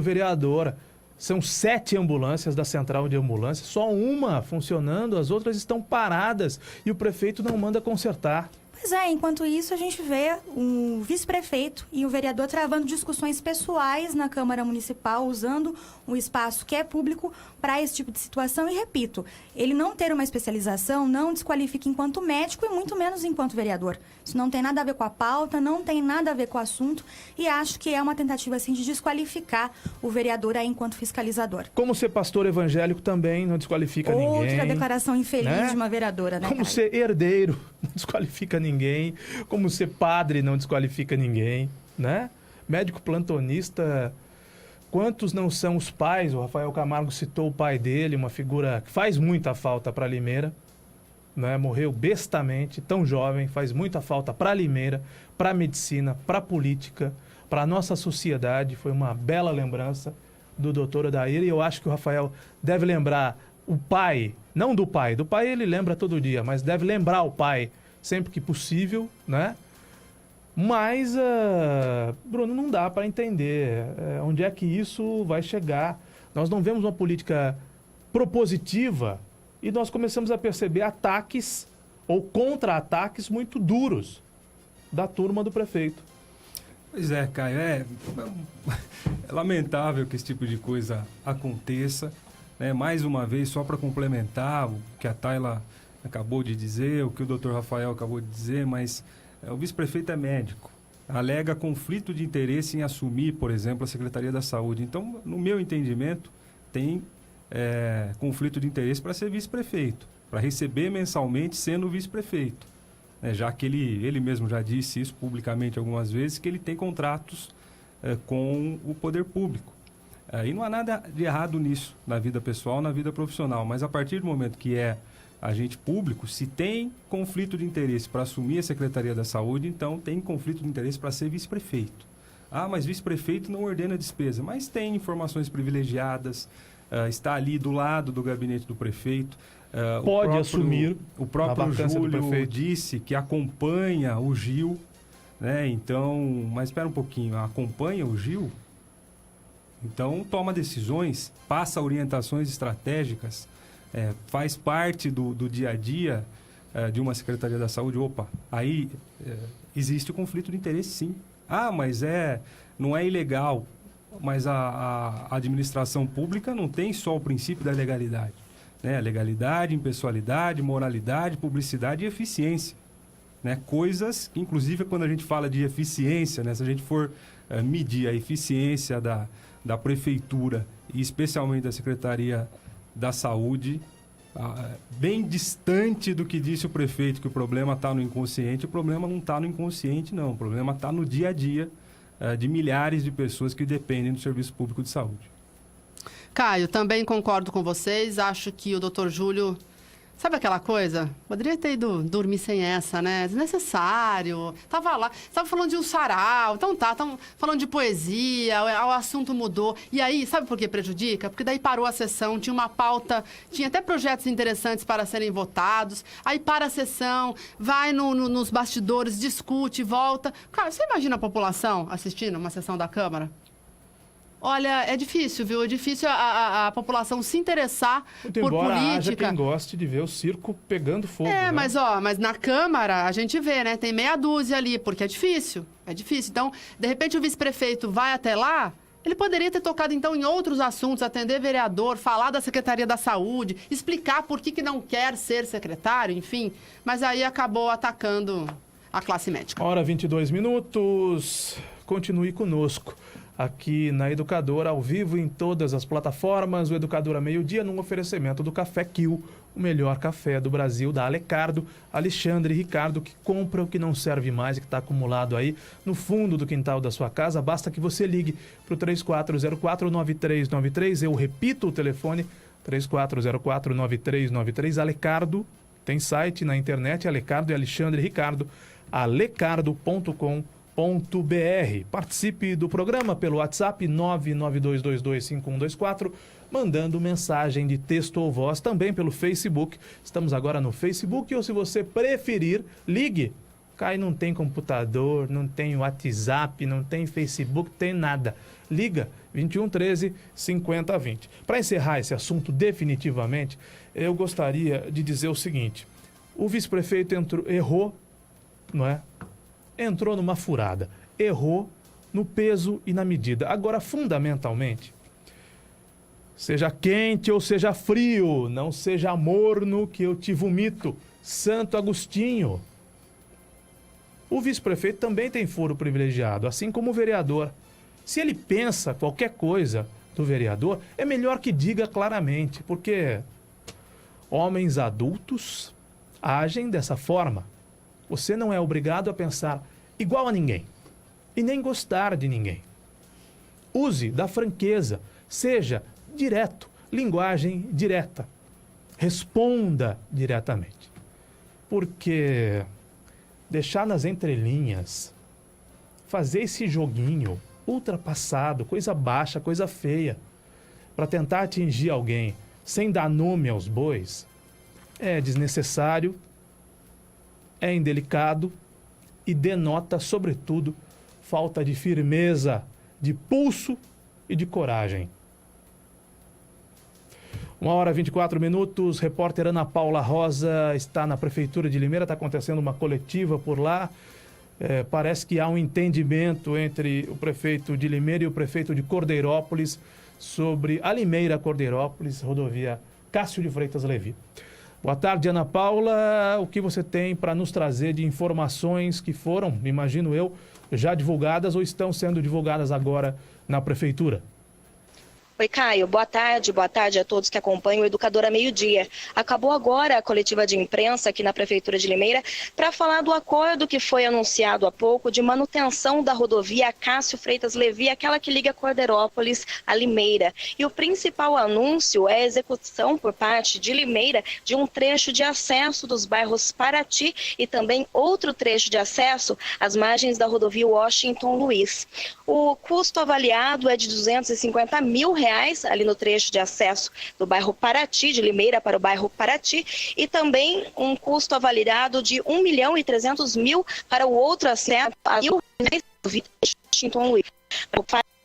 vereador. São 7 ambulâncias da central de ambulância, só uma funcionando, as outras estão paradas e o prefeito não manda consertar. Pois é, enquanto isso a gente vê um vice-prefeito e o vereador travando discussões pessoais na Câmara Municipal, usando um espaço que é público para esse tipo de situação. E repito, ele não ter uma especialização não desqualifica enquanto médico e muito menos enquanto vereador. Isso não tem nada a ver com a pauta, não tem nada a ver com o assunto e acho que é uma tentativa assim de desqualificar o vereador aí enquanto fiscalizador. Como ser pastor evangélico também não desqualifica ninguém. Outra declaração infeliz, né, de uma vereadora, né? Como ser herdeiro não desqualifica ninguém. Como ser padre não desqualifica ninguém, né? Médico plantonista, quantos não são os pais? O Rafael Camargo citou o pai dele, uma figura que faz muita falta para Limeira, né? Morreu bestamente, tão jovem, faz muita falta para Limeira, para a medicina, para a política, para a nossa sociedade. Foi uma bela lembrança do doutor Odair, e eu acho que o Rafael deve lembrar o pai, não do pai ele lembra todo dia, mas deve lembrar o pai sempre que possível, né? Mas, Bruno, não dá para entender onde é que isso vai chegar. Nós não vemos uma política propositiva e nós começamos a perceber ataques ou contra-ataques muito duros da turma do prefeito. Pois é, Caio, é lamentável que esse tipo de coisa aconteça, né? Mais uma vez, só para complementar o que a Tayla acabou de dizer, o que o Dr. Rafael acabou de dizer, mas o vice-prefeito é médico, alega conflito de interesse em assumir, por exemplo, a Secretaria da Saúde. Então, no meu entendimento, tem conflito de interesse para ser vice-prefeito, para receber mensalmente sendo vice-prefeito. Já que ele mesmo já disse isso publicamente algumas vezes, que ele tem contratos com o poder público. E não há nada de errado nisso, na vida pessoal, na vida profissional. Mas a partir do momento que é agente público, se tem conflito de interesse para assumir a Secretaria da Saúde, então tem conflito de interesse para ser vice-prefeito. Ah, mas vice-prefeito não ordena despesa. Mas tem informações privilegiadas, está ali do lado do gabinete do prefeito. Pode assumir. O próprio Júlio disse que acompanha o Gil, né? Então, mas espera um pouquinho, acompanha o Gil? Então, toma decisões, passa orientações estratégicas, faz parte do dia a dia de uma Secretaria da Saúde. Opa, aí existe o conflito de interesse, sim. Ah, mas não é ilegal, mas a administração pública não tem só o princípio da legalidade. Né? Legalidade, impessoalidade, moralidade, publicidade e eficiência. Né? Coisas que, inclusive, quando a gente fala de eficiência, né? Se a gente for medir a eficiência da prefeitura e especialmente da Secretaria da Saúde, bem distante do que disse o prefeito, que o problema está no inconsciente, o problema não está no inconsciente, não. O problema está no dia a dia de milhares de pessoas que dependem do serviço público de saúde. Caio, também concordo com vocês. Acho que o doutor Júlio... Sabe aquela coisa? Poderia ter ido dormir sem essa, né? Desnecessário. Tava lá, tava falando de um sarau. Então tava falando de poesia, o assunto mudou. E aí, sabe por que prejudica? Porque daí parou a sessão, tinha uma pauta, tinha até projetos interessantes para serem votados. Aí para a sessão, vai nos bastidores, discute, volta. Cara, você imagina a população assistindo uma sessão da Câmara? Olha, é difícil, viu? É difícil a população se interessar por política. Haja quem goste de ver o circo pegando fogo. Né? Mas na Câmara a gente vê, né? Tem meia dúzia ali, porque é difícil. É difícil. Então, de repente o vice-prefeito vai até lá, ele poderia ter tocado, então, em outros assuntos, atender vereador, falar da Secretaria da Saúde, explicar por que não quer ser secretário, enfim. Mas aí acabou atacando a classe médica. Hora 22 minutos. Continue conosco. Aqui na Educadora, ao vivo em todas as plataformas, o Educadora Meio-Dia, num oferecimento do Café Kill, o melhor café do Brasil, da Alecardo, Alexandre e Ricardo, que compra o que não serve mais e que está acumulado aí no fundo do quintal da sua casa. Basta que você ligue para o 3404-9393, eu repito o telefone, 3404-9393, Alecardo, tem site na internet, Alecardo e Alexandre e Ricardo, alecardo.com.br. Participe do programa pelo WhatsApp 992225124, mandando mensagem de texto ou voz, também pelo Facebook. Estamos agora no Facebook, ou se você preferir, ligue. Caio não tem computador, não tem WhatsApp, não tem Facebook, tem nada. Liga 2113 5020. Para encerrar esse assunto definitivamente, eu gostaria de dizer o seguinte: o vice-prefeito errou, não é? Entrou numa furada, errou no peso e na medida. Agora, fundamentalmente, seja quente ou seja frio, não seja morno que eu te vomito. Santo Agostinho. O vice-prefeito também tem foro privilegiado, assim como o vereador. Se ele pensa qualquer coisa do vereador, é melhor que diga claramente, porque homens adultos agem dessa forma. Você não é obrigado a pensar igual a ninguém e nem gostar de ninguém. Use da franqueza, seja direto, linguagem direta. Responda diretamente. Porque deixar nas entrelinhas, fazer esse joguinho ultrapassado, coisa baixa, coisa feia, para tentar atingir alguém sem dar nome aos bois, é desnecessário, é indelicado e denota, sobretudo, falta de firmeza, de pulso e de coragem. 1h24, repórter Ana Paula Rosa está na Prefeitura de Limeira, está acontecendo uma coletiva por lá. Parece que há um entendimento entre o prefeito de Limeira e o prefeito de Cordeirópolis sobre a Limeira-Cordeirópolis, rodovia Cássio de Freitas Levi. Boa tarde, Ana Paula. O que você tem para nos trazer de informações que foram, imagino eu, já divulgadas ou estão sendo divulgadas agora na Prefeitura? Oi, Caio. Boa tarde a todos que acompanham o Educadora Meio-Dia. Acabou agora a coletiva de imprensa aqui na Prefeitura de Limeira para falar do acordo que foi anunciado há pouco de manutenção da rodovia Cássio Freitas Levi, aquela que liga Corderópolis a Limeira. E o principal anúncio é a execução por parte de Limeira de um trecho de acesso dos bairros Paraty e também outro trecho de acesso às margens da rodovia Washington Luiz. O custo avaliado é de R$250 mil ali no trecho de acesso do bairro Paraty, de Limeira para o bairro Paraty, e também um custo avaliado de R$1.300.000 para o outro acesso a Washington Luiz.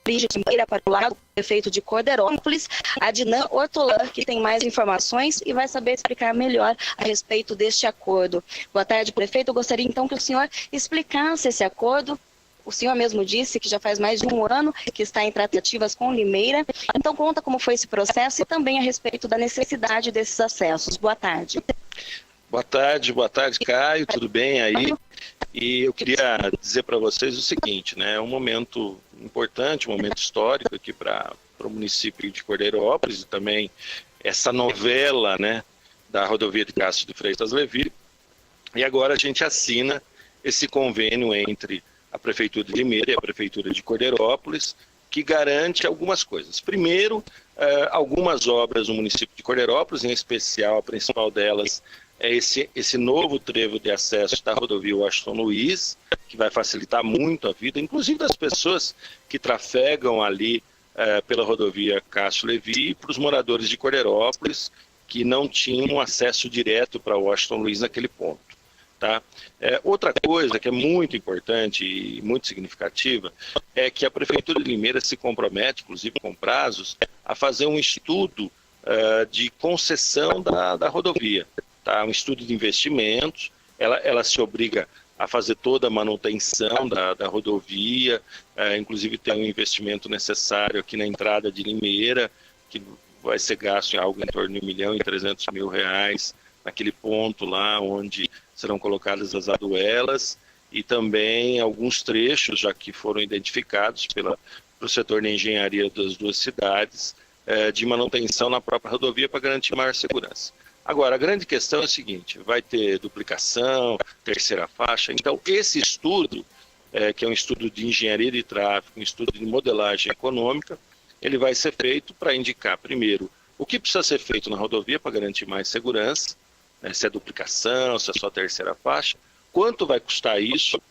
De Limeira para o lado do prefeito de Corderópolis, Adnan Ortolan, que tem mais informações e vai saber explicar melhor a respeito deste acordo. Boa tarde, prefeito. Eu gostaria então que o senhor explicasse esse acordo. O senhor mesmo disse que já faz mais de um ano que está em tratativas com Limeira. Então, conta como foi esse processo e também a respeito da necessidade desses acessos. Boa tarde. Boa tarde, Caio. Tudo bem aí? E eu queria dizer para vocês o seguinte, né? É um momento importante, um momento histórico aqui para o município de Corderópolis e também essa novela, né, da rodovia de Cássio de Freitas Levi. E agora a gente assina esse convênio entre a Prefeitura de Limeira e a Prefeitura de Corderópolis, que garante algumas coisas. Primeiro, algumas obras no município de Corderópolis, em especial, a principal delas é esse novo trevo de acesso da rodovia Washington Luiz, que vai facilitar muito a vida, inclusive das pessoas que trafegam ali pela rodovia Cássio Levi, e para os moradores de Corderópolis, que não tinham acesso direto para Washington Luiz naquele ponto. Tá? Outra coisa que é muito importante e muito significativa é que a Prefeitura de Limeira se compromete, inclusive com prazos, a fazer um estudo de concessão da rodovia. Tá? Um estudo de investimentos, ela se obriga a fazer toda a manutenção da rodovia, inclusive tem um investimento necessário aqui na entrada de Limeira, que vai ser gasto em algo em torno de R$1.300.000, naquele ponto lá onde serão colocadas as aduelas, e também alguns trechos já que foram identificados pelo setor de engenharia das duas cidades, de manutenção na própria rodovia para garantir maior segurança. Agora, a grande questão é a seguinte: vai ter duplicação, terceira faixa, então esse estudo, que é um estudo de engenharia de tráfego, um estudo de modelagem econômica, ele vai ser feito para indicar, primeiro, o que precisa ser feito na rodovia para garantir mais segurança, se é duplicação, se é só terceira faixa, quanto vai custar isso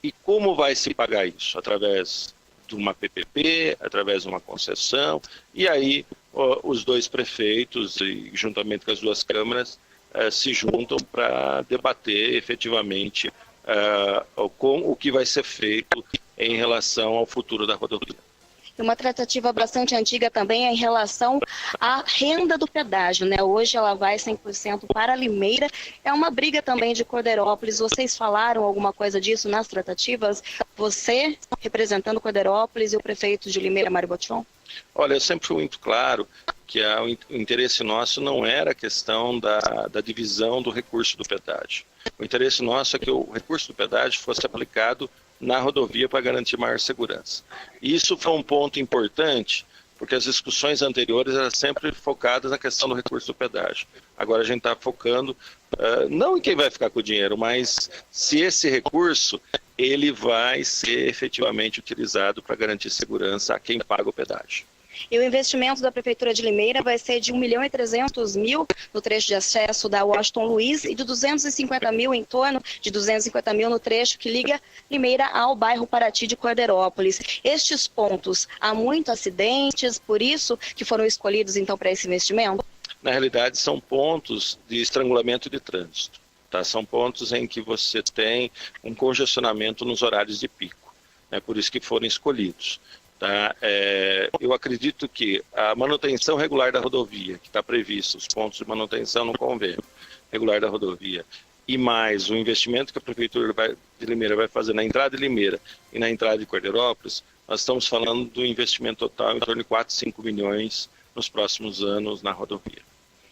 e como vai se pagar isso, através de uma PPP, através de uma concessão, e aí os dois prefeitos, e juntamente com as duas câmaras, se juntam para debater efetivamente com o que vai ser feito em relação ao futuro da rodovia. Uma tratativa bastante antiga também é em relação à renda do pedágio, né? Hoje ela vai 100% para Limeira. É uma briga também de Corderópolis. Vocês falaram alguma coisa disso nas tratativas? Você, representando Corderópolis, e o prefeito de Limeira, Mário Botion? Olha, eu sempre fui muito claro que o interesse nosso não era a questão da divisão do recurso do pedágio. O interesse nosso é que o recurso do pedágio fosse aplicado na rodovia para garantir maior segurança. E isso foi um ponto importante, porque as discussões anteriores eram sempre focadas na questão do recurso do pedágio. Agora a gente está focando não em quem vai ficar com o dinheiro, mas se esse recurso ele vai ser efetivamente utilizado para garantir segurança a quem paga o pedágio. E o investimento da Prefeitura de Limeira vai ser de R$1.300.000 no trecho de acesso da Washington Luiz e de R$250.000, em torno de R$250.000 no trecho que liga Limeira ao bairro Paraty de Corderópolis. Estes pontos, há muitos acidentes, por isso que foram escolhidos então para esse investimento? Na realidade são pontos de estrangulamento de trânsito. Tá? São pontos em que você tem um congestionamento nos horários de pico. É por isso que foram escolhidos. Tá? Eu acredito que a manutenção regular da rodovia, que está previsto, os pontos de manutenção no convênio regular da rodovia, e mais o investimento que a Prefeitura de Limeira vai fazer na entrada de Limeira e na entrada de Corderópolis, nós estamos falando do investimento total em torno de 4, 5 milhões nos próximos anos na rodovia.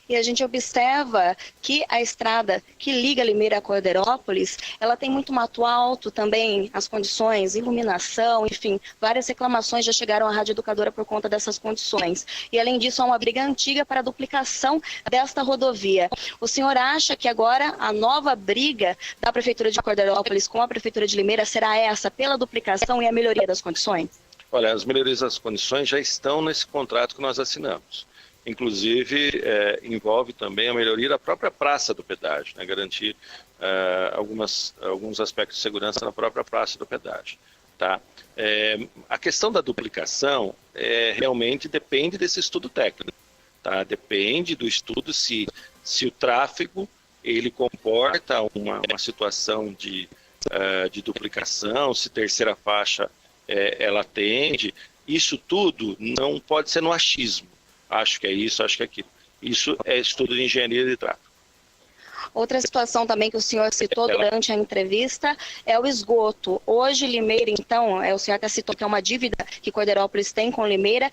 E a gente observa que a estrada que liga Limeira a Corderópolis, ela tem muito mato alto também, as condições, iluminação, enfim, várias reclamações já chegaram à Rádio Educadora por conta dessas condições. E além disso, há uma briga antiga para a duplicação desta rodovia. O senhor acha que agora a nova briga da Prefeitura de Corderópolis com a Prefeitura de Limeira será essa, pela duplicação e a melhoria das condições? Olha, as melhorias das condições já estão nesse contrato que nós assinamos. Inclusive, envolve também a melhoria da própria praça do pedágio, né? Garantir alguns aspectos de segurança na própria praça do pedágio. Tá? A questão da duplicação realmente depende desse estudo técnico. Tá? Depende do estudo se o tráfego ele comporta uma situação de duplicação, se terceira faixa ela atende. Isso tudo não pode ser no achismo. Acho que é isso, acho que é aquilo. Isso é estudo de engenharia de tráfego. Outra situação também que o senhor citou durante a entrevista é o esgoto. Hoje, Limeira, então, o senhor até citou que é uma dívida que Corderópolis tem com Limeira.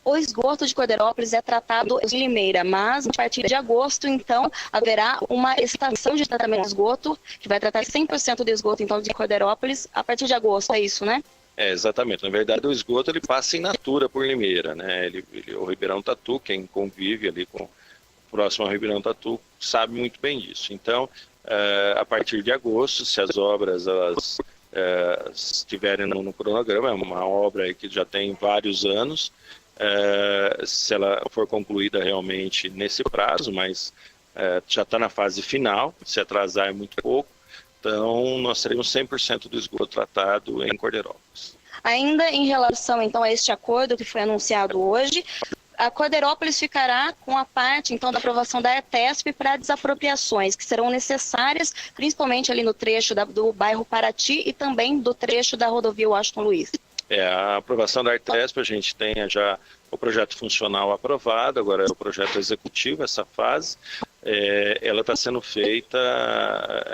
O esgoto de Corderópolis é tratado em Limeira, mas a partir de agosto, então, haverá uma estação de tratamento de esgoto que vai tratar 100% do esgoto, então, de Corderópolis a partir de agosto, é isso, né? Exatamente. Na verdade, o esgoto ele passa em natura por Limeira, né? O Ribeirão Tatu, quem convive ali próximo ao Ribeirão Tatu, sabe muito bem disso. Então, a partir de agosto, se as obras elas estiverem no cronograma, é uma obra aí que já tem vários anos, se ela for concluída realmente nesse prazo, mas já está na fase final, se atrasar é muito pouco, então nós teremos 100% do esgoto tratado em Corderópolis. Ainda em relação, então, a este acordo que foi anunciado hoje, a Corderópolis ficará com a parte, então, da aprovação da ETESP para desapropriações, que serão necessárias, principalmente ali no trecho do bairro Paraty e também do trecho da rodovia Washington Luiz. A aprovação da ETESP, a gente tem já o projeto funcional aprovado, agora é o projeto executivo, essa fase. Ela está sendo feita,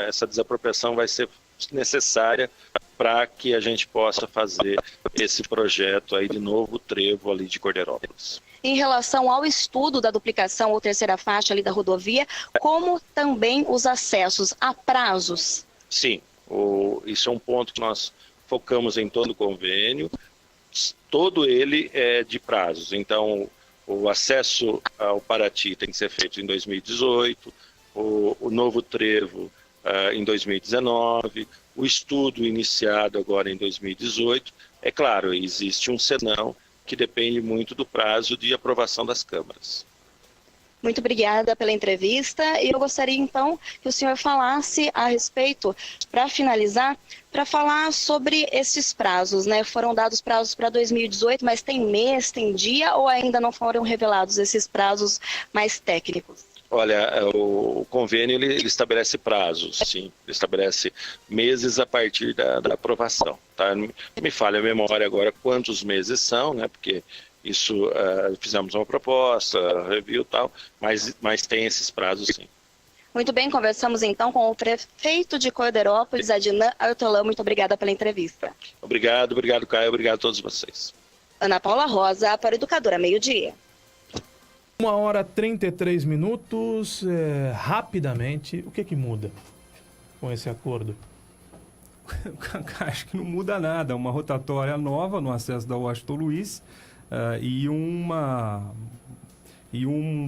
essa desapropriação vai ser necessária para que a gente possa fazer esse projeto aí de novo trevo ali de Corderópolis. Em relação ao estudo da duplicação ou terceira faixa ali da rodovia, como também os acessos a prazos? Sim, isso é um ponto que nós focamos em todo o convênio, todo ele é de prazos. Então, o acesso ao Paraty tem que ser feito em 2018, o novo trevo em 2019, o estudo iniciado agora em 2018. É claro, existe um senão que depende muito do prazo de aprovação das câmaras. Muito obrigada pela entrevista e eu gostaria então que o senhor falasse a respeito, para finalizar, para falar sobre esses prazos, né? Foram dados prazos para 2018, mas tem mês, tem dia ou ainda não foram revelados esses prazos mais técnicos? Olha, o convênio ele estabelece prazos, sim, ele estabelece meses a partir da aprovação. Tá? Me falha a memória agora quantos meses são, né? Porque isso fizemos uma proposta, review e tal, mas tem esses prazos, sim. Muito bem, conversamos então com o prefeito de Corderópolis, Adnan Artolã. Muito obrigada pela entrevista. Obrigado, Caio, obrigado a todos vocês. Ana Paula Rosa, para o Educadora Meio Dia. 1h33, rapidamente, o que muda com esse acordo? Acho que não muda nada, uma rotatória nova no acesso da Washington Luiz e um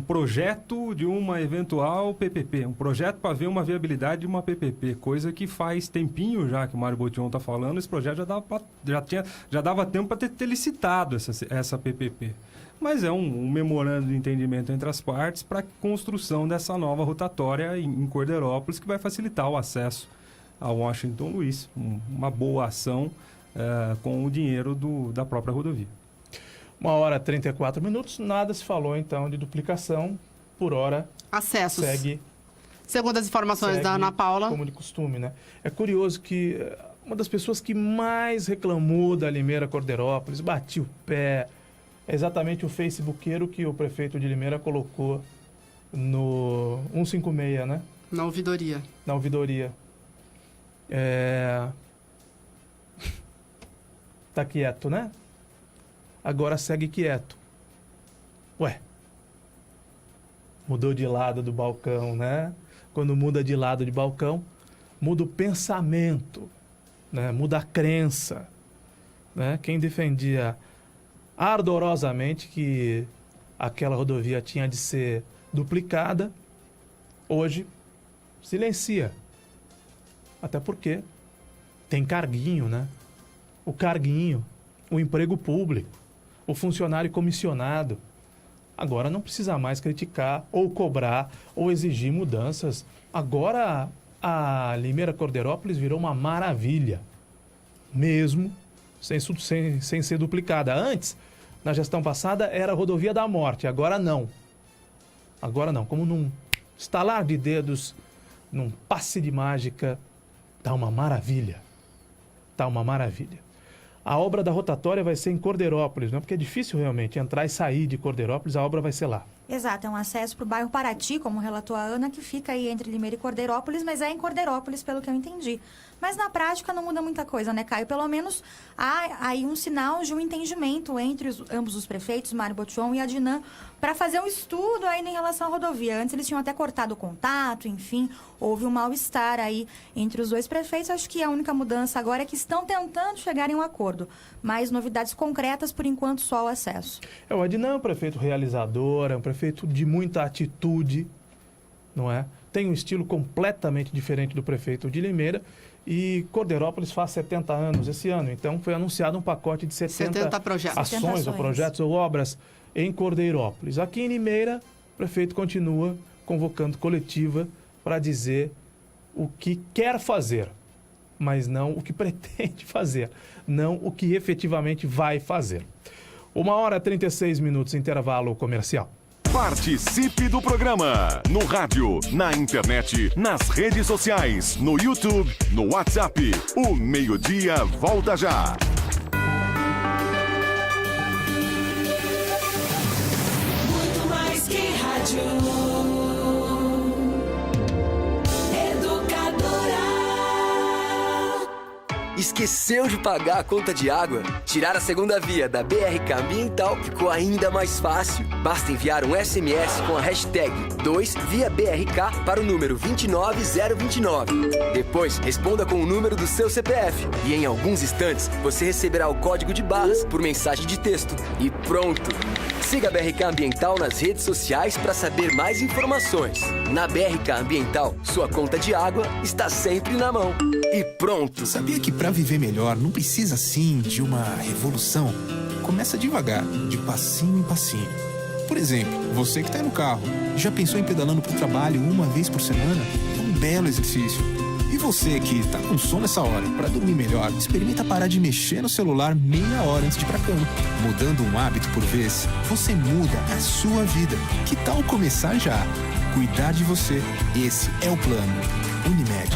projeto de uma eventual PPP, um projeto para ver uma viabilidade de uma PPP, coisa que faz tempinho já que o Mário Botion está falando, esse projeto já dava tempo para ter licitado essa PPP. Mas é um memorando de entendimento entre as partes para a construção dessa nova rotatória em Corderópolis, que vai facilitar o acesso ao Washington Luiz. Uma boa ação com o dinheiro da própria rodovia. 1h34, nada se falou então de duplicação. Por hora, acessos. Segue. Segundo as informações da Ana Paula. Como de costume, né? É curioso que uma das pessoas que mais reclamou da Limeira Corderópolis, batia o pé, é exatamente o facebookeiro que o prefeito de Limeira colocou no 156, né? Na ouvidoria. Na ouvidoria. Tá quieto, né? Agora segue quieto. Ué. mudou de lado do balcão, né? Quando muda de lado de balcão, muda o pensamento, né? Muda a crença, né? Quem defendia ardorosamente que aquela rodovia tinha de ser duplicada, hoje silencia. Até porque tem carguinho, né? O carguinho, o emprego público, o funcionário comissionado. Agora não precisa mais criticar ou cobrar ou exigir mudanças. Agora a Limeira Corderópolis virou uma maravilha, mesmo sem ser duplicada. Antes, na gestão passada, era a rodovia da morte, agora não. Agora não, como num estalar de dedos, num passe de mágica, tá uma maravilha. Tá uma maravilha. A obra da rotatória vai ser em Corderópolis, né? Porque é difícil realmente entrar e sair de Corderópolis, a obra vai ser lá. Exato, é um acesso para o bairro Paraty, como relatou a Ana, que fica aí entre Limeira e Cordeirópolis, mas é em Cordeirópolis, pelo que eu entendi. Mas na prática não muda muita coisa, né, Caio? Pelo menos há aí um sinal de um entendimento entre ambos os prefeitos, Mário Botion e Adnan, para fazer um estudo ainda em relação à rodovia. Antes eles tinham até cortado o contato, enfim, houve um mal-estar aí entre os dois prefeitos. Acho que a única mudança agora é que estão tentando chegar em um acordo. Mas novidades concretas, por enquanto, só o acesso. O Adnan é um prefeito realizador, é um prefeito de muita atitude, não é? Tem um estilo completamente diferente do prefeito de Limeira. E Cordeirópolis faz 70 anos esse ano, então foi anunciado um pacote de 70 projetos. ações ou projetos ou obras em Cordeirópolis. Aqui em Limeira, o prefeito continua convocando coletiva para dizer o que quer fazer, mas não o que pretende fazer, não o que efetivamente vai fazer. 1h36, intervalo comercial. Participe do programa no rádio, na internet, nas redes sociais, no YouTube, no WhatsApp. O Meio-Dia volta já. Muito mais que rádio. Esqueceu de pagar a conta de água? Tirar a segunda via da BRK Ambiental ficou ainda mais fácil. Basta enviar um SMS com a hashtag 2ViaBRK para o número 29029. Depois, responda com o número do seu CPF. E em alguns instantes, você receberá o código de barras por mensagem de texto. E pronto! Siga a BRK Ambiental nas redes sociais para saber mais informações. Na BRK Ambiental, sua conta de água está sempre na mão. E pronto! Sabia que para viver melhor não precisa, sim, de uma revolução? Começa devagar, de passinho em passinho. Por exemplo, você que está aí no carro, já pensou em pedalando para o trabalho uma vez por semana? É um belo exercício. E você que está com sono nessa hora, para dormir melhor, experimenta parar de mexer no celular meia hora antes de ir para a cama. Mudando um hábito por vez, você muda a sua vida. Que tal começar já? Cuidar de você. Esse é o plano. Unimed.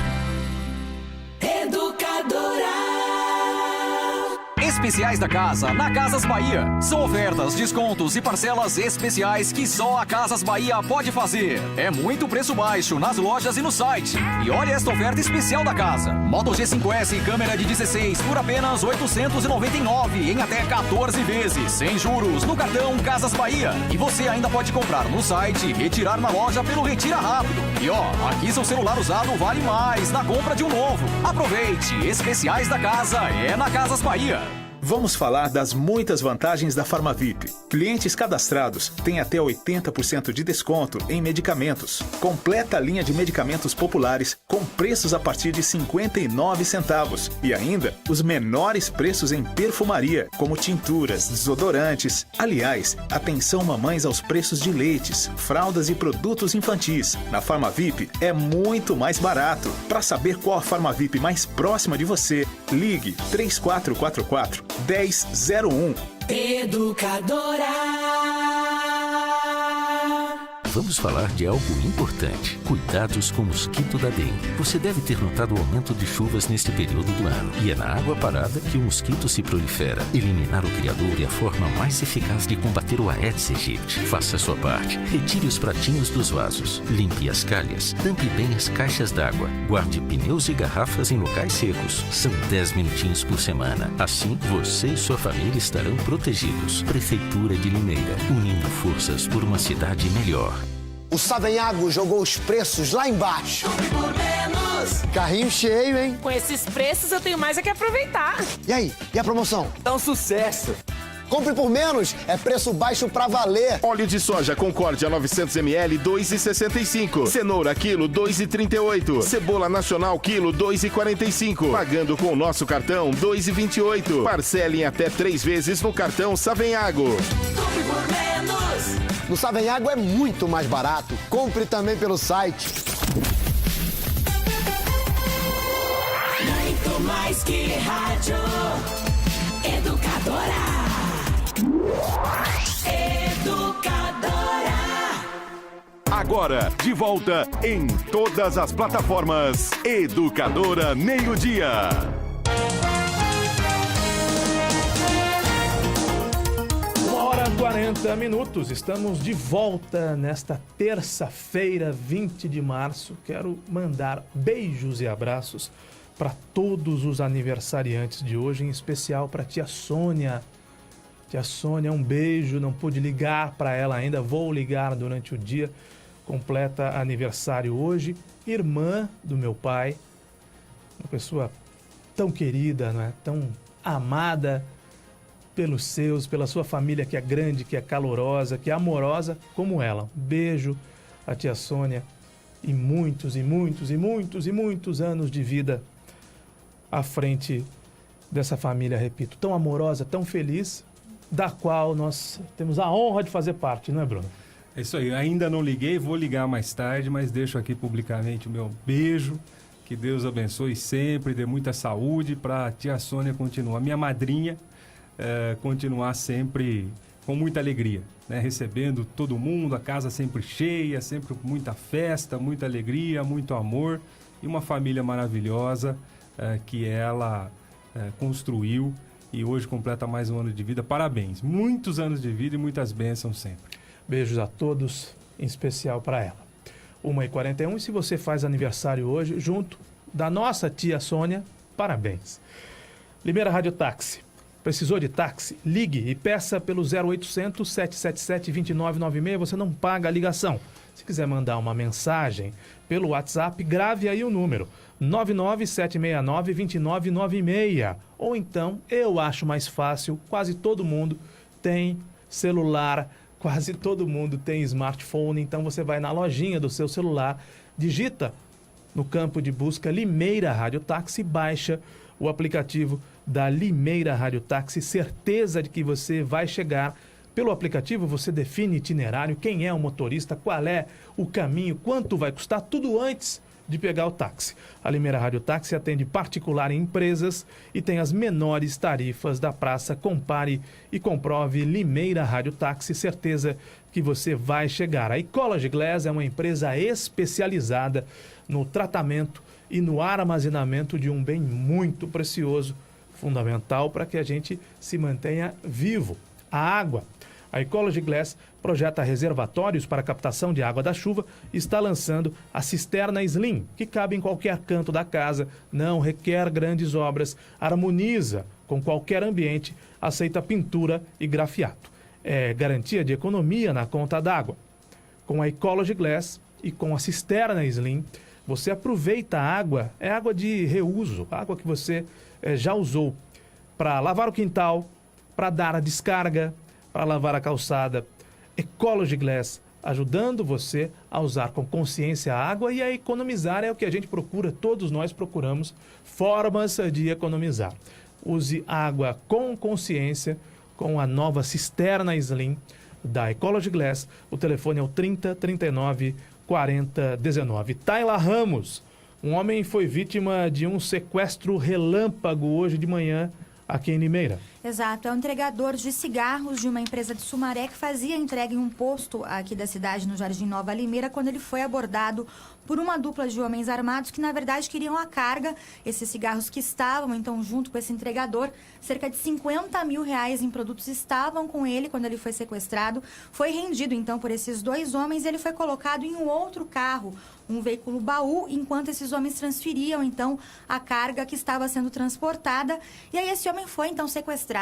Especiais da Casa, na Casas Bahia. São ofertas, descontos e parcelas especiais que só a Casas Bahia pode fazer. É muito preço baixo nas lojas e no site. E olha esta oferta especial da casa. Moto G5S câmera de 16 por apenas R$ 899 em até 14 vezes, sem juros, no cartão Casas Bahia. E você ainda pode comprar no site e retirar na loja pelo Retira Rápido. E ó, aqui seu celular usado vale mais na compra de um novo. Aproveite, especiais da casa é na Casas Bahia. Vamos falar das muitas vantagens da Farmavip. Clientes cadastrados têm até 80% de desconto em medicamentos. Completa a linha de medicamentos populares com preços a partir de 59 centavos. E ainda os menores preços em perfumaria, como tinturas, desodorantes. Aliás, atenção mamães aos preços de leites, fraldas e produtos infantis. Na Farmavip é muito mais barato. Para saber qual a Farmavip mais próxima de você, ligue 3444 1001. Educadora. Vamos falar de algo importante. Cuidados com o mosquito da dengue. Você deve ter notado o aumento de chuvas neste período do ano. E é na água parada que o mosquito se prolifera. Eliminar o criador é a forma mais eficaz de combater o Aedes aegypti. Faça a sua parte. Retire os pratinhos dos vasos. Limpe as calhas. Tampe bem as caixas d'água. Guarde pneus e garrafas em locais secos. São 10 minutinhos por semana. Assim, você e sua família estarão protegidos. Prefeitura de Limeira. Unindo forças por uma cidade melhor. O Savenhago jogou os preços lá embaixo. Compre por menos. Carrinho cheio, hein? Com esses preços eu tenho mais a que aproveitar. E aí, e a promoção? É um sucesso. Compre por menos, é preço baixo pra valer. Óleo de soja Concórdia 900 ml, 2,65. Cenoura quilo, 2,38. Cebola nacional quilo, 2,45. Pagando com o nosso cartão, 2,28. Parcele em até 3 vezes no cartão Savenhago. Compre por menos. No Savenhago é muito mais barato. Compre também pelo site. Muito mais que rádio. Educadora. Educadora. Agora, de volta em todas as plataformas. Educadora Meio-Dia. 1h40. Estamos de volta nesta terça-feira, 20 de março. Quero mandar beijos e abraços para todos os aniversariantes de hoje, em especial para a tia Sônia. Tia Sônia, um beijo, não pude ligar para ela ainda, vou ligar durante o dia. Completa aniversário hoje. Irmã do meu pai, uma pessoa tão querida, não é? Tão amada pelos seus, pela sua família que é grande, que é calorosa, que é amorosa como ela. Um beijo a tia Sônia e muitos anos de vida à frente dessa família, repito, tão amorosa, tão feliz, da qual nós temos a honra de fazer parte, não é, Bruno? É isso aí, ainda não liguei, vou ligar mais tarde, mas deixo aqui publicamente o meu beijo, que Deus abençoe sempre, dê muita saúde para a tia Sônia continuar, minha madrinha, continuar sempre com muita alegria, né? Recebendo todo mundo, a casa sempre cheia, sempre com muita festa, muita alegria, muito amor e uma família maravilhosa que ela construiu e hoje completa mais um ano de vida. Parabéns, muitos anos de vida e muitas bênçãos sempre. Beijos a todos, em especial para ela. 1h41, e se você faz aniversário hoje, junto da nossa tia Sônia, parabéns. Limeira Rádio Táxi. Precisou de táxi? Ligue e peça pelo 0800 777 2996, você não paga a ligação. Se quiser mandar uma mensagem pelo WhatsApp, grave aí o número 99769-2996. Ou então, eu acho mais fácil, quase todo mundo tem celular, quase todo mundo tem smartphone, então você vai na lojinha do seu celular, digita no campo de busca Limeira Rádio Táxi, baixa o aplicativo da Limeira Rádio Táxi, certeza de que você vai chegar. Pelo aplicativo você define itinerário, quem é o motorista, qual é o caminho, quanto vai custar, tudo antes de pegar o táxi. A Limeira Rádio Táxi atende particular e empresas e tem as menores tarifas da praça. Compare e comprove Limeira Rádio Táxi, certeza que você vai chegar. A Ecology Glass é uma empresa especializada no tratamento e no armazenamento de um bem muito precioso, fundamental para que a gente se mantenha vivo, a água. A Ecology Glass projeta reservatórios para captação de água da chuva e está lançando a cisterna Slim, que cabe em qualquer canto da casa, não requer grandes obras, harmoniza com qualquer ambiente, aceita pintura e grafiato. É garantia de economia na conta d'água. Com a Ecology Glass e com a cisterna Slim, você aproveita a água, é água de reuso, água que você já usou para lavar o quintal, para dar a descarga, para lavar a calçada. Ecology Glass, ajudando você a usar com consciência a água e a economizar, é o que a gente procura, todos nós procuramos formas de economizar. Use água com consciência com a nova cisterna Slim da Ecology Glass. O telefone é o 30 39 40 19. Tayla Ramos, um homem foi vítima de um sequestro relâmpago hoje de manhã aqui em Limeira. Exato, é um entregador de cigarros de uma empresa de Sumaré que fazia entrega em um posto aqui da cidade, no Jardim Nova Limeira, quando ele foi abordado por uma dupla de homens armados que, na verdade, queriam a carga. Esses cigarros que estavam, então, junto com esse entregador, cerca de 50 mil reais em produtos estavam com ele quando ele foi sequestrado. Foi rendido, então, por esses dois homens e ele foi colocado em um outro carro, um veículo baú, enquanto esses homens transferiam, então, a carga que estava sendo transportada. E aí esse homem foi, então, sequestrado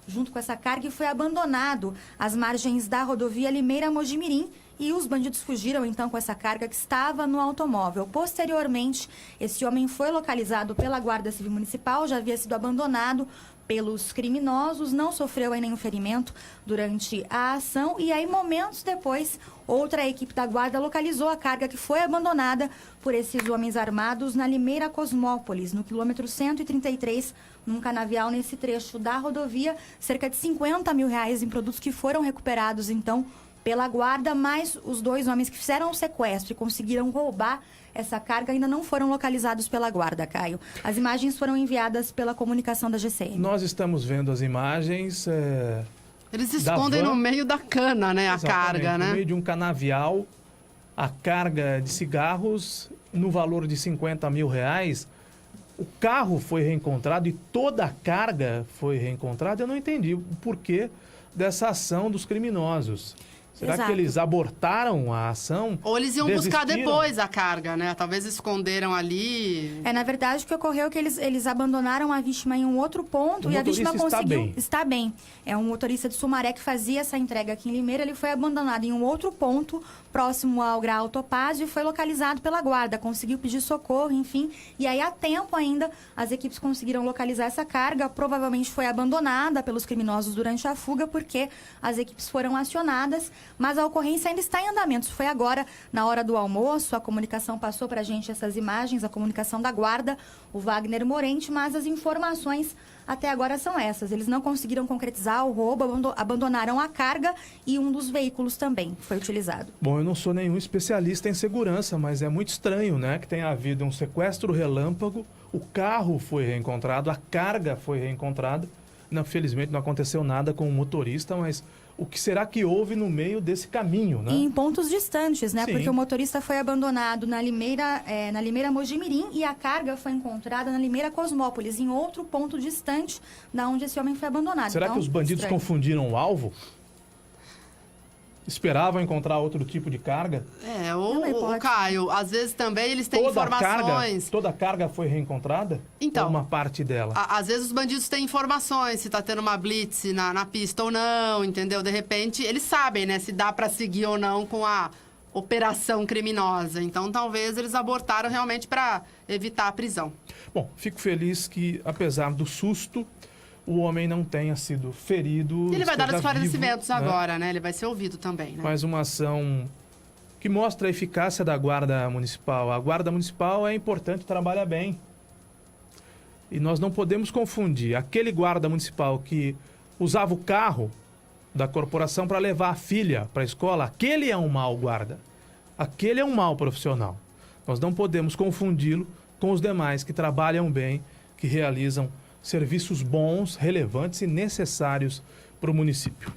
junto com essa carga e foi abandonado às margens da rodovia Limeira-Mojimirim. e os bandidos fugiram então com essa carga que estava no automóvel. Posteriormente, esse homem foi localizado pela Guarda Civil Municipal, já havia sido abandonado pelos criminosos, não sofreu aí nenhum ferimento durante a ação e aí momentos depois outra equipe da guarda localizou a carga que foi abandonada por esses homens armados na Limeira Cosmópolis, no quilômetro 133, num canavial nesse trecho da rodovia, cerca de R$50 mil em produtos que foram recuperados então pela guarda, mas os 2 homens que fizeram o sequestro e conseguiram roubar essa carga ainda não foram localizados pela guarda, Caio. As imagens foram enviadas pela comunicação da GCM. Nós estamos vendo as imagens. Eles escondem no meio da cana, né? A carga, né? No meio de um canavial, a carga de cigarros no valor de R$50 mil. O carro foi reencontrado e toda a carga foi reencontrada. Eu não entendi o porquê dessa ação dos criminosos. Será Exato. que eles abortaram a ação? Ou eles iam Desistiram? buscar depois a carga, né? Talvez esconderam ali. Na verdade, o que ocorreu é que eles abandonaram a vítima em um outro ponto e a vítima conseguiu... Está bem. É um motorista de Sumaré que fazia essa entrega aqui em Limeira. Ele foi abandonado em um outro ponto, próximo ao Graal Topázio, e foi localizado pela guarda. Conseguiu pedir socorro, enfim. E aí, há tempo ainda, as equipes conseguiram localizar essa carga. Provavelmente foi abandonada pelos criminosos durante a fuga, porque as equipes foram acionadas. Mas a ocorrência ainda está em andamento. Isso foi agora, na hora do almoço. A comunicação passou para a gente essas imagens, a comunicação da guarda, o Wagner Morente, mas as informações até agora são essas. Eles não conseguiram concretizar o roubo, abandonaram a carga e um dos veículos também foi utilizado. Bom, eu não sou nenhum especialista em segurança, mas é muito estranho, né? Que tenha havido um sequestro relâmpago, o carro foi reencontrado, a carga foi reencontrada. Não, felizmente não aconteceu nada com o motorista, mas o que será que houve no meio desse caminho, né? E em pontos distantes, né? Sim. Porque o motorista foi abandonado na Limeira Mojimirim e a carga foi encontrada na Limeira Cosmópolis, em outro ponto distante da onde esse homem foi abandonado. Será então, que os bandidos confundiram o alvo? Esperavam encontrar outro tipo de carga? Ou Caio, às vezes também eles têm informações. Toda a carga foi reencontrada? Então, ou uma parte dela? Às vezes os bandidos têm informações, se tá tendo uma blitz na pista ou não, entendeu? De repente, eles sabem, né, se dá para seguir ou não com a operação criminosa. Então, talvez eles abortaram realmente para evitar a prisão. Bom, fico feliz que, apesar do susto, o homem não tenha sido ferido. E ele vai dar esclarecimentos vivo, agora, né? Ele vai ser ouvido também, né? Mais uma ação que mostra a eficácia da Guarda Municipal. A Guarda Municipal é importante, trabalha bem. E nós não podemos confundir aquele guarda municipal que usava o carro da corporação para levar a filha para a escola. Aquele é um mau guarda. Aquele é um mau profissional. Nós não podemos confundi-lo com os demais que trabalham bem, que realizam serviços bons, relevantes e necessários para o município.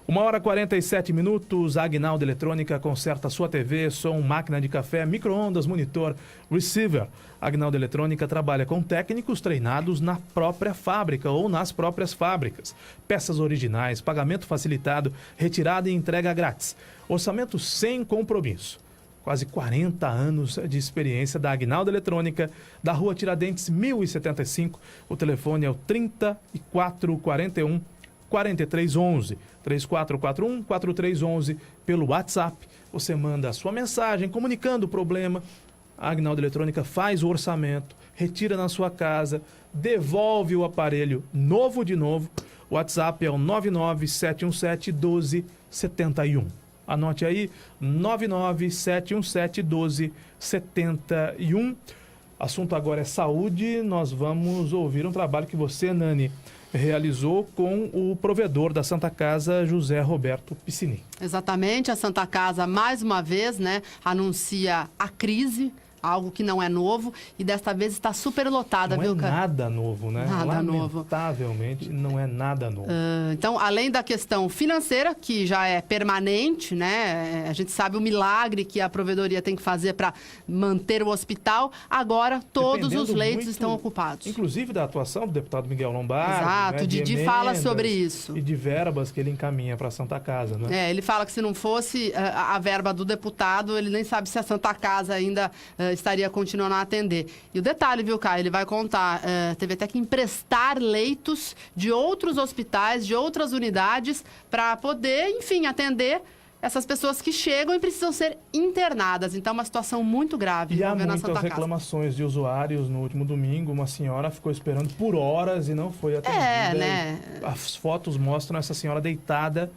1h47, a Agnaldo Eletrônica conserta sua TV, som, máquina de café, micro-ondas, monitor, receiver. A Agnaldo Eletrônica trabalha com técnicos treinados na própria fábrica ou nas próprias fábricas. Peças originais, pagamento facilitado, retirada e entrega grátis. Orçamento sem compromisso. Quase 40 anos de experiência da Agnaldo Eletrônica, da Rua Tiradentes, 1075. O telefone é o 3441 4311. 3441 4311. Pelo WhatsApp, você manda a sua mensagem comunicando o problema. A Agnaldo Eletrônica faz o orçamento, retira na sua casa, devolve o aparelho novo de novo. O WhatsApp é o 997171271. Anote aí, 997171271. Assunto agora é saúde. Nós vamos ouvir um trabalho que você, Nani, realizou com o provedor da Santa Casa, José Roberto Piscini. Exatamente, a Santa Casa, mais uma vez, né, anuncia a crise, algo que não é novo, e desta vez está superlotada, viu, cara? Não é nada novo, né? Nada novo. Lamentavelmente, não é nada novo. Então, além da questão financeira, que já é permanente, né? A gente sabe o milagre que a provedoria tem que fazer para manter o hospital. Agora, todos os leitos estão ocupados. Inclusive da atuação do deputado Miguel Lombardi. Exato, né, o Didi fala sobre isso. E de verbas que ele encaminha para a Santa Casa, né? Ele fala que se não fosse a verba do deputado, ele nem sabe se a Santa Casa ainda estaria continuando a atender. E o detalhe, viu, Caio? Ele vai contar, teve até que emprestar leitos de outros hospitais, de outras unidades, para poder, enfim, atender essas pessoas que chegam e precisam ser internadas. Então, é uma situação muito grave. E há envolvendo a muitas Santa Casa. reclamações de usuários. No último domingo, uma senhora ficou esperando por horas e não foi atendida. né? As fotos mostram essa senhora deitada.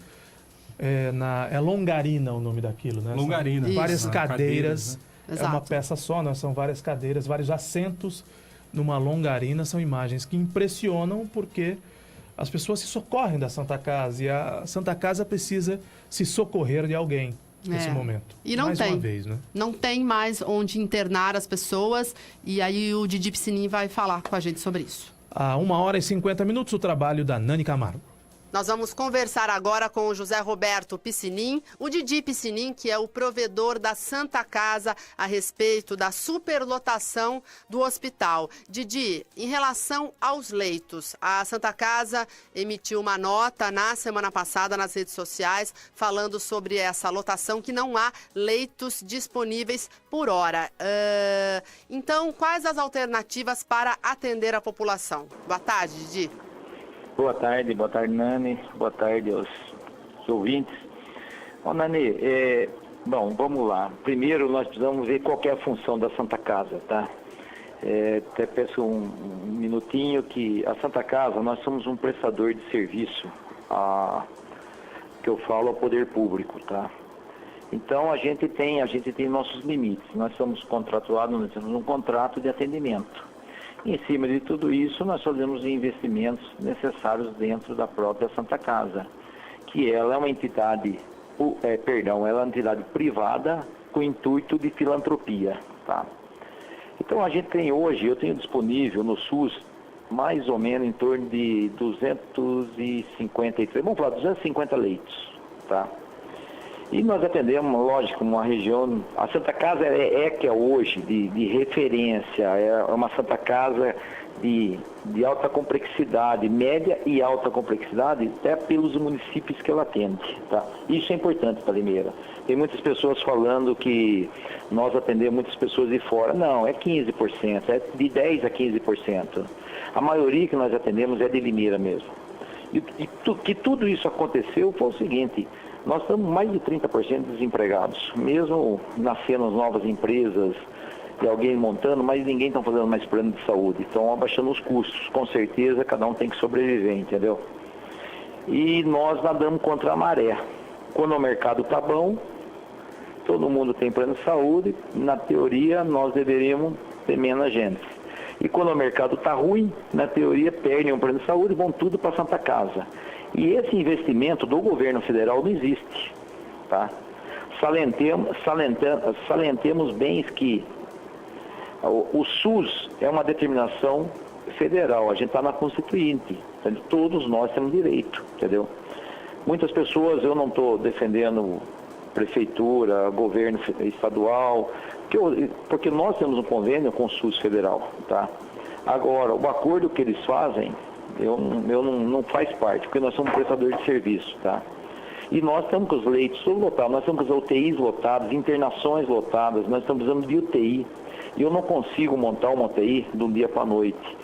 É Longarina o nome daquilo, né? Longarina. São várias Isso. cadeiras. Né? É uma Exato. peça só, né? São várias cadeiras, vários assentos numa longarina. São imagens que impressionam porque as pessoas se socorrem da Santa Casa e a Santa Casa precisa se socorrer de alguém nesse momento. E não Mais tem. uma vez, né? Não tem mais onde internar as pessoas. E aí o Didi Piscinin vai falar com a gente sobre isso. Há 1h50 o trabalho da Nani Camargo. Nós vamos conversar agora com o José Roberto Piscinin, o Didi Piscinin, que é o provedor da Santa Casa, a respeito da superlotação do hospital. Didi, em relação aos leitos, a Santa Casa emitiu uma nota na semana passada nas redes sociais falando sobre essa lotação, que não há leitos disponíveis por hora. Então, quais as alternativas para atender a população? Boa tarde, Didi. Boa tarde, Nani, boa tarde aos ouvintes. Nani, bom, vamos lá. Primeiro nós precisamos ver qual que é a função da Santa Casa, tá? Até peço um minutinho que a Santa Casa, nós somos um prestador de serviço, que eu falo ao poder público, tá? Então a gente tem nossos limites, nós somos contratuados, nós temos um contrato de atendimento. Em cima de tudo isso, nós fazemos investimentos necessários dentro da própria Santa Casa, que ela é uma entidade, ela é uma entidade privada com intuito de filantropia, tá? Então a gente tem hoje, eu tenho disponível no SUS, mais ou menos em torno de 253, vamos falar, 250 leitos, tá? E nós atendemos, lógico, uma região... A Santa Casa que é hoje de referência, é uma Santa Casa de alta complexidade, média e alta complexidade, até pelos municípios que ela atende, tá? Isso é importante para Limeira. Tem muitas pessoas falando que nós atendemos muitas pessoas de fora. Não, é 15%, é de 10% a 15%. A maioria que nós atendemos é de Limeira mesmo. E que tudo isso aconteceu foi o seguinte... Nós estamos mais de 30% desempregados, mesmo nascendo novas empresas e alguém montando, mas ninguém está fazendo mais plano de saúde, estão abaixando os custos, com certeza cada um tem que sobreviver, entendeu? E nós nadamos contra a maré. Quando o mercado está bom, todo mundo tem plano de saúde, na teoria nós deveríamos ter menos gente. E quando o mercado está ruim, na teoria perdem um plano de saúde e vão tudo para a Santa Casa. E esse investimento do governo federal não existe, tá? Salientemos bem que o SUS é uma determinação federal, a gente está na Constituinte, então, todos nós temos direito, entendeu? Muitas pessoas, eu não estou defendendo prefeitura, governo estadual, porque nós temos um convênio com o SUS federal, tá? Agora, o acordo que eles fazem, eu não faz parte, porque nós somos prestadores de serviço, tá? E nós estamos com os leitos todos lotados, nós estamos com as UTIs lotadas, internações lotadas, nós estamos precisando de UTI. E eu não consigo montar uma UTI de um dia para a noite.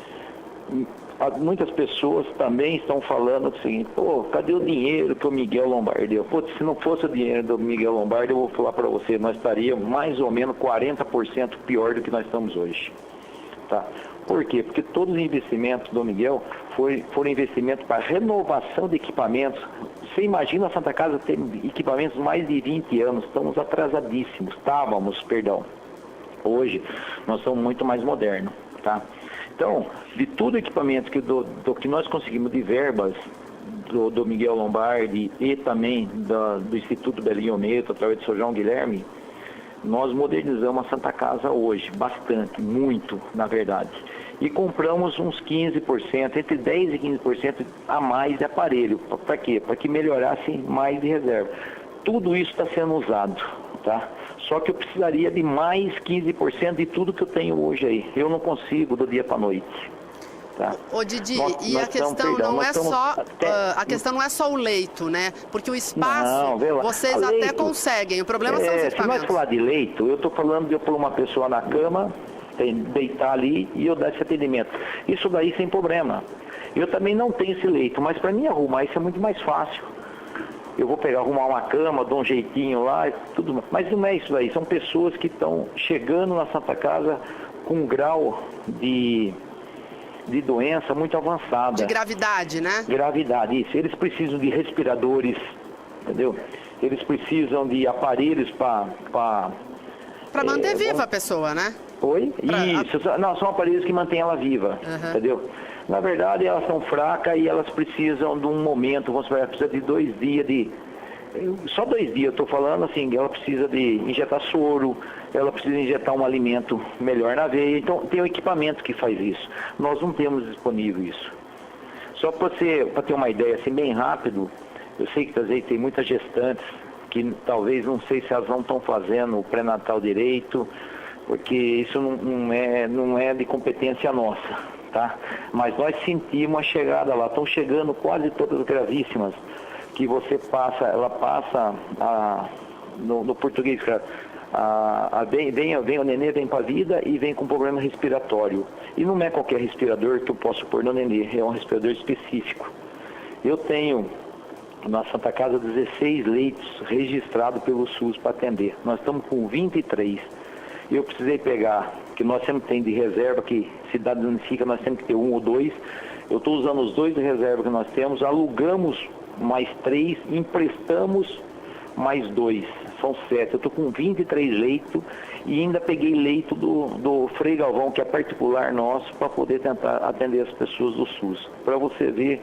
Muitas pessoas também estão falando o seguinte, cadê o dinheiro que o Miguel Lombardi deu? Se não fosse o dinheiro do Miguel Lombardi, eu vou falar para você, nós estaríamos mais ou menos 40% pior do que nós estamos hoje, tá? Por quê? Porque todos os investimentos do Miguel foram investimentos para renovação de equipamentos. Você imagina a Santa Casa ter equipamentos mais de 20 anos, estamos atrasadíssimos, Hoje nós somos muito mais modernos, tá? Então, de todo o equipamento do que nós conseguimos de verbas do Miguel Lombardi e também do Instituto Belinho Neto, através do Sr. João Guilherme, nós modernizamos a Santa Casa hoje, bastante, muito, na verdade. E compramos uns 15%, entre 10% e 15% a mais de aparelho. Para quê? Para que melhorasse mais de reserva. Tudo isso está sendo usado, tá? Só que eu precisaria de mais 15% de tudo que eu tenho hoje aí. Eu não consigo do dia para a noite. Tá? Ô Didi, a questão a questão não é só o leito, né? Porque o espaço vocês até conseguem. O problema são os equipamentos. Se nós falar de leito, eu estou falando de eu pôr uma pessoa na cama, deitar ali e eu dar esse atendimento. Isso daí sem problema. Eu também não tenho esse leito, mas para mim arrumar isso é muito mais fácil. eu vou arrumar uma cama, dou um jeitinho lá, e tudo mais. Mas não é isso aí, são pessoas que estão chegando na Santa Casa com um grau de doença muito avançada. De gravidade, né? Gravidade, isso. Eles precisam de respiradores, entendeu? Eles precisam de aparelhos para manter viva a pessoa, né? Oi? Isso. Não, são aparelhos que mantêm ela viva, entendeu? Na verdade, elas são fracas e elas precisam de um momento, vamos supor, ela precisa de 2 dias só 2 dias, eu estou falando assim, ela precisa de injetar soro, ela precisa injetar um alimento melhor na veia, então tem um equipamento que faz isso. Nós não temos disponível isso. Só para ter uma ideia assim, bem rápido, eu sei que tem muitas gestantes que talvez, não sei se elas não estão fazendo o pré-natal direito, porque isso não é de competência nossa, tá? Mas nós sentimos a chegada lá, estão chegando quase todas gravíssimas, que ela passa no português, cara, vem o nenê, vem para a vida e vem com problema respiratório. E não é qualquer respirador que eu posso pôr no nenê, é um respirador específico. Eu tenho na Santa Casa 16 leitos registrados pelo SUS para atender. Nós estamos com 23. Eu precisei pegar, que nós sempre tem de reserva, que cidade unifica, nós temos que ter 1 ou 2. Eu estou usando os 2 de reserva que nós temos, alugamos mais 3, emprestamos mais 2. São 7. Eu estou com 23 leitos e ainda peguei leito do Frei Galvão, que é particular nosso, para poder tentar atender as pessoas do SUS. Para você ver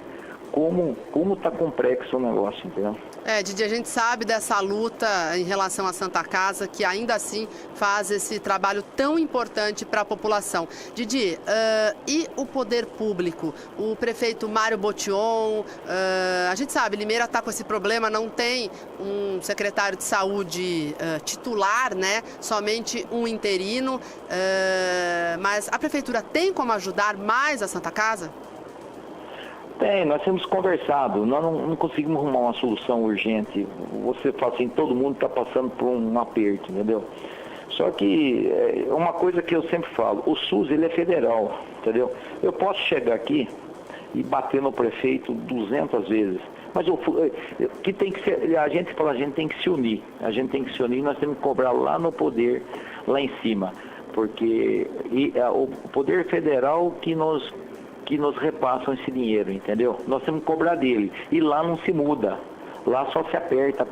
como está complexo o negócio, entendeu? Didi, a gente sabe dessa luta em relação à Santa Casa, que ainda assim faz esse trabalho tão importante para a população. Didi, e o poder público? O prefeito Mário Botion, a gente sabe, Limeira está com esse problema, não tem um secretário de saúde titular, né? Somente um interino, mas a prefeitura tem como ajudar mais a Santa Casa? Tem, nós temos conversado, nós não conseguimos arrumar uma solução urgente. Você fala assim, todo mundo está passando por um aperto, entendeu? Só que uma coisa que eu sempre falo, o SUS ele é federal, entendeu? Eu posso chegar aqui e bater no prefeito 200 vezes, mas que tem que ser, a gente tem que se unir, nós temos que cobrar lá no poder, lá em cima, porque o poder federal que nos repassam esse dinheiro, entendeu? Nós temos que cobrar dele. E lá não se muda. Lá só se aperta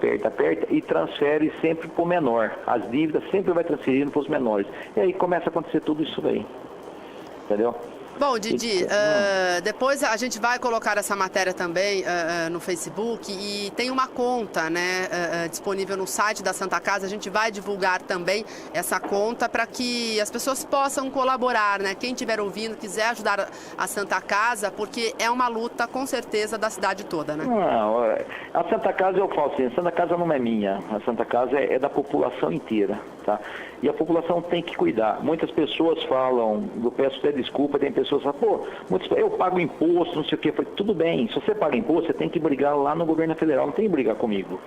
e transfere sempre para o menor. As dívidas sempre vai transferindo para os menores. E aí começa a acontecer tudo isso aí. Entendeu? Bom, Didi, depois a gente vai colocar essa matéria também no Facebook e tem uma conta, né, disponível no site da Santa Casa. A gente vai divulgar também essa conta para que as pessoas possam colaborar, né? Quem estiver ouvindo, quiser ajudar a Santa Casa, porque é uma luta com certeza da cidade toda, né? Não, a Santa Casa eu falo assim, a Santa Casa não é minha, a Santa Casa é da população inteira, tá? E a população tem que cuidar. Muitas pessoas falam, eu peço até desculpa, tem pessoas que falam, eu pago imposto, não sei o quê. Eu falei, tudo bem, se você paga imposto, você tem que brigar lá no governo federal, não tem que brigar comigo.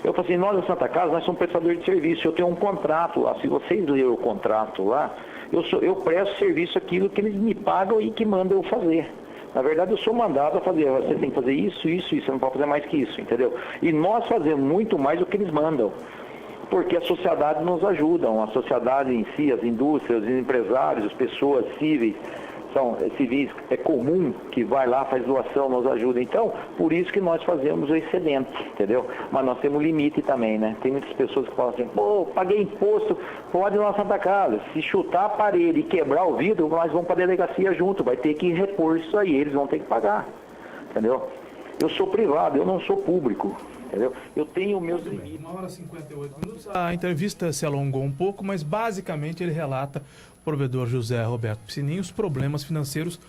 Eu falei assim, nós da Santa Casa, nós somos prestadores de serviço, eu tenho um contrato lá, se vocês lerem o contrato lá, eu presto serviço aquilo que eles me pagam e que mandam eu fazer. Na verdade, eu sou mandado a fazer, você tem que fazer isso, você não pode fazer mais que isso, entendeu? E nós fazemos muito mais do que eles mandam. Porque a sociedade nos ajuda, a sociedade em si, as indústrias, os empresários, as pessoas civis, é comum que vai lá, faz doação, nos ajuda. Então, por isso que nós fazemos o excedente, entendeu? Mas nós temos um limite também, né? Tem muitas pessoas que falam assim, paguei imposto, pode ir na Santa Casa. Se chutar a parede e quebrar o vidro, nós vamos para a delegacia junto, vai ter que repor isso aí, eles vão ter que pagar, entendeu? Eu sou privado, eu não sou público. Entendeu? Eu tenho meus limites. 1 hora e 58 minutos. A entrevista se alongou um pouco, mas basicamente ele relata, o provedor José Roberto Piscininho, os problemas financeiros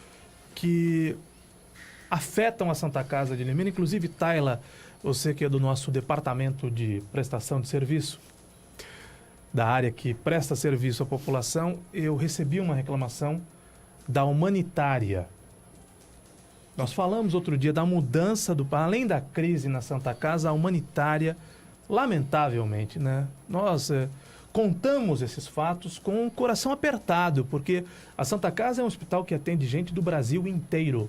que afetam a Santa Casa de Limeira. Inclusive, Tayla, você que é do nosso departamento de prestação de serviço, da área que presta serviço à população, eu recebi uma reclamação da humanitária. Nós falamos outro dia da mudança, além da crise na Santa Casa, a humanitária, lamentavelmente, né? Nós contamos esses fatos com o coração apertado, porque a Santa Casa é um hospital que atende gente do Brasil inteiro.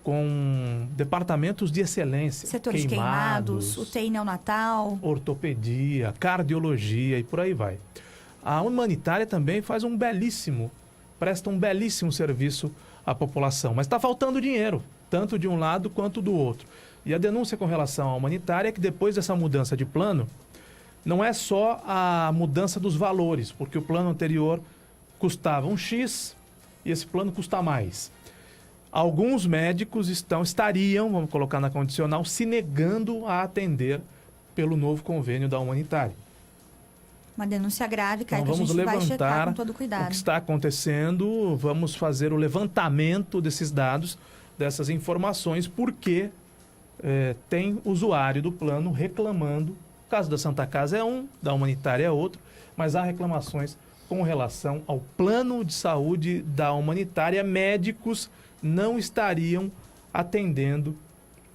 com departamentos de excelência. Setores de queimados, UTI neonatal, ortopedia, cardiologia e por aí vai. A humanitária também presta um belíssimo serviço à população, mas está faltando dinheiro, tanto de um lado quanto do outro. E a denúncia com relação à humanitária é que depois dessa mudança de plano, não é só a mudança dos valores, porque o plano anterior custava um X e esse plano custa mais. Alguns médicos estariam, vamos colocar na condicional, se negando a atender pelo novo convênio da humanitária. Uma denúncia grave, Caio, então, que a gente vai checar com todo cuidado. O que está acontecendo, vamos fazer o levantamento desses dados, dessas informações, porque tem usuário do plano reclamando. O caso da Santa Casa é um, da humanitária é outro, mas há reclamações com relação ao plano de saúde da humanitária. Médicos não estariam atendendo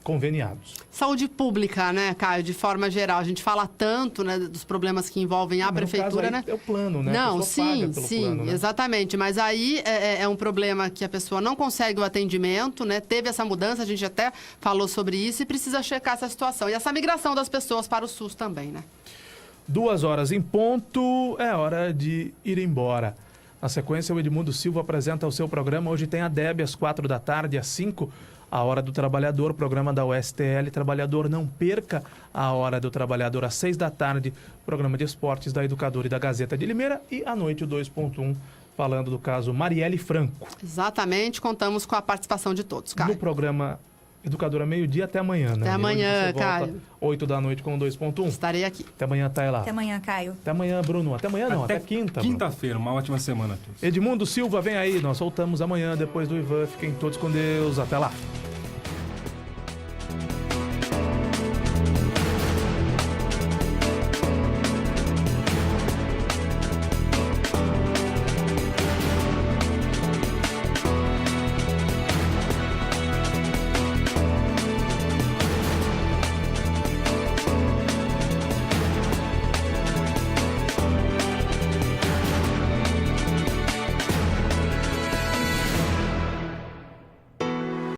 conveniados. Saúde pública, né, Caio, de forma geral. A gente fala tanto, né, dos problemas que envolvem a prefeitura, né? É o plano, né? Não, sim, plano, né? Exatamente. Mas aí é um problema que a pessoa não consegue o atendimento, né? Teve essa mudança, a gente até falou sobre isso e precisa checar essa situação. E essa migração das pessoas para o SUS também, né? 2h em ponto, é hora de ir embora. Na sequência, o Edmundo Silva apresenta o seu programa. Hoje tem a Deb às 4h, às 5h, a Hora do Trabalhador, programa da USTL Trabalhador. Não perca a Hora do Trabalhador às 6h, programa de esportes da Educadora e da Gazeta de Limeira. E à noite, o 2.1, falando do caso Marielle Franco. Exatamente, contamos com a participação de todos, Caio. No programa Educadora Meio-Dia, até amanhã, né? Até amanhã, Caio. 8h com o 2.1. Estarei aqui. Até amanhã, Taylor. Até amanhã, Caio. Até amanhã, Bruno. Até amanhã não, até quinta. Quinta-feira, uma ótima semana a todos. Edmundo Silva, vem aí. Nós voltamos amanhã, depois do Ivan. Fiquem todos com Deus. Até lá.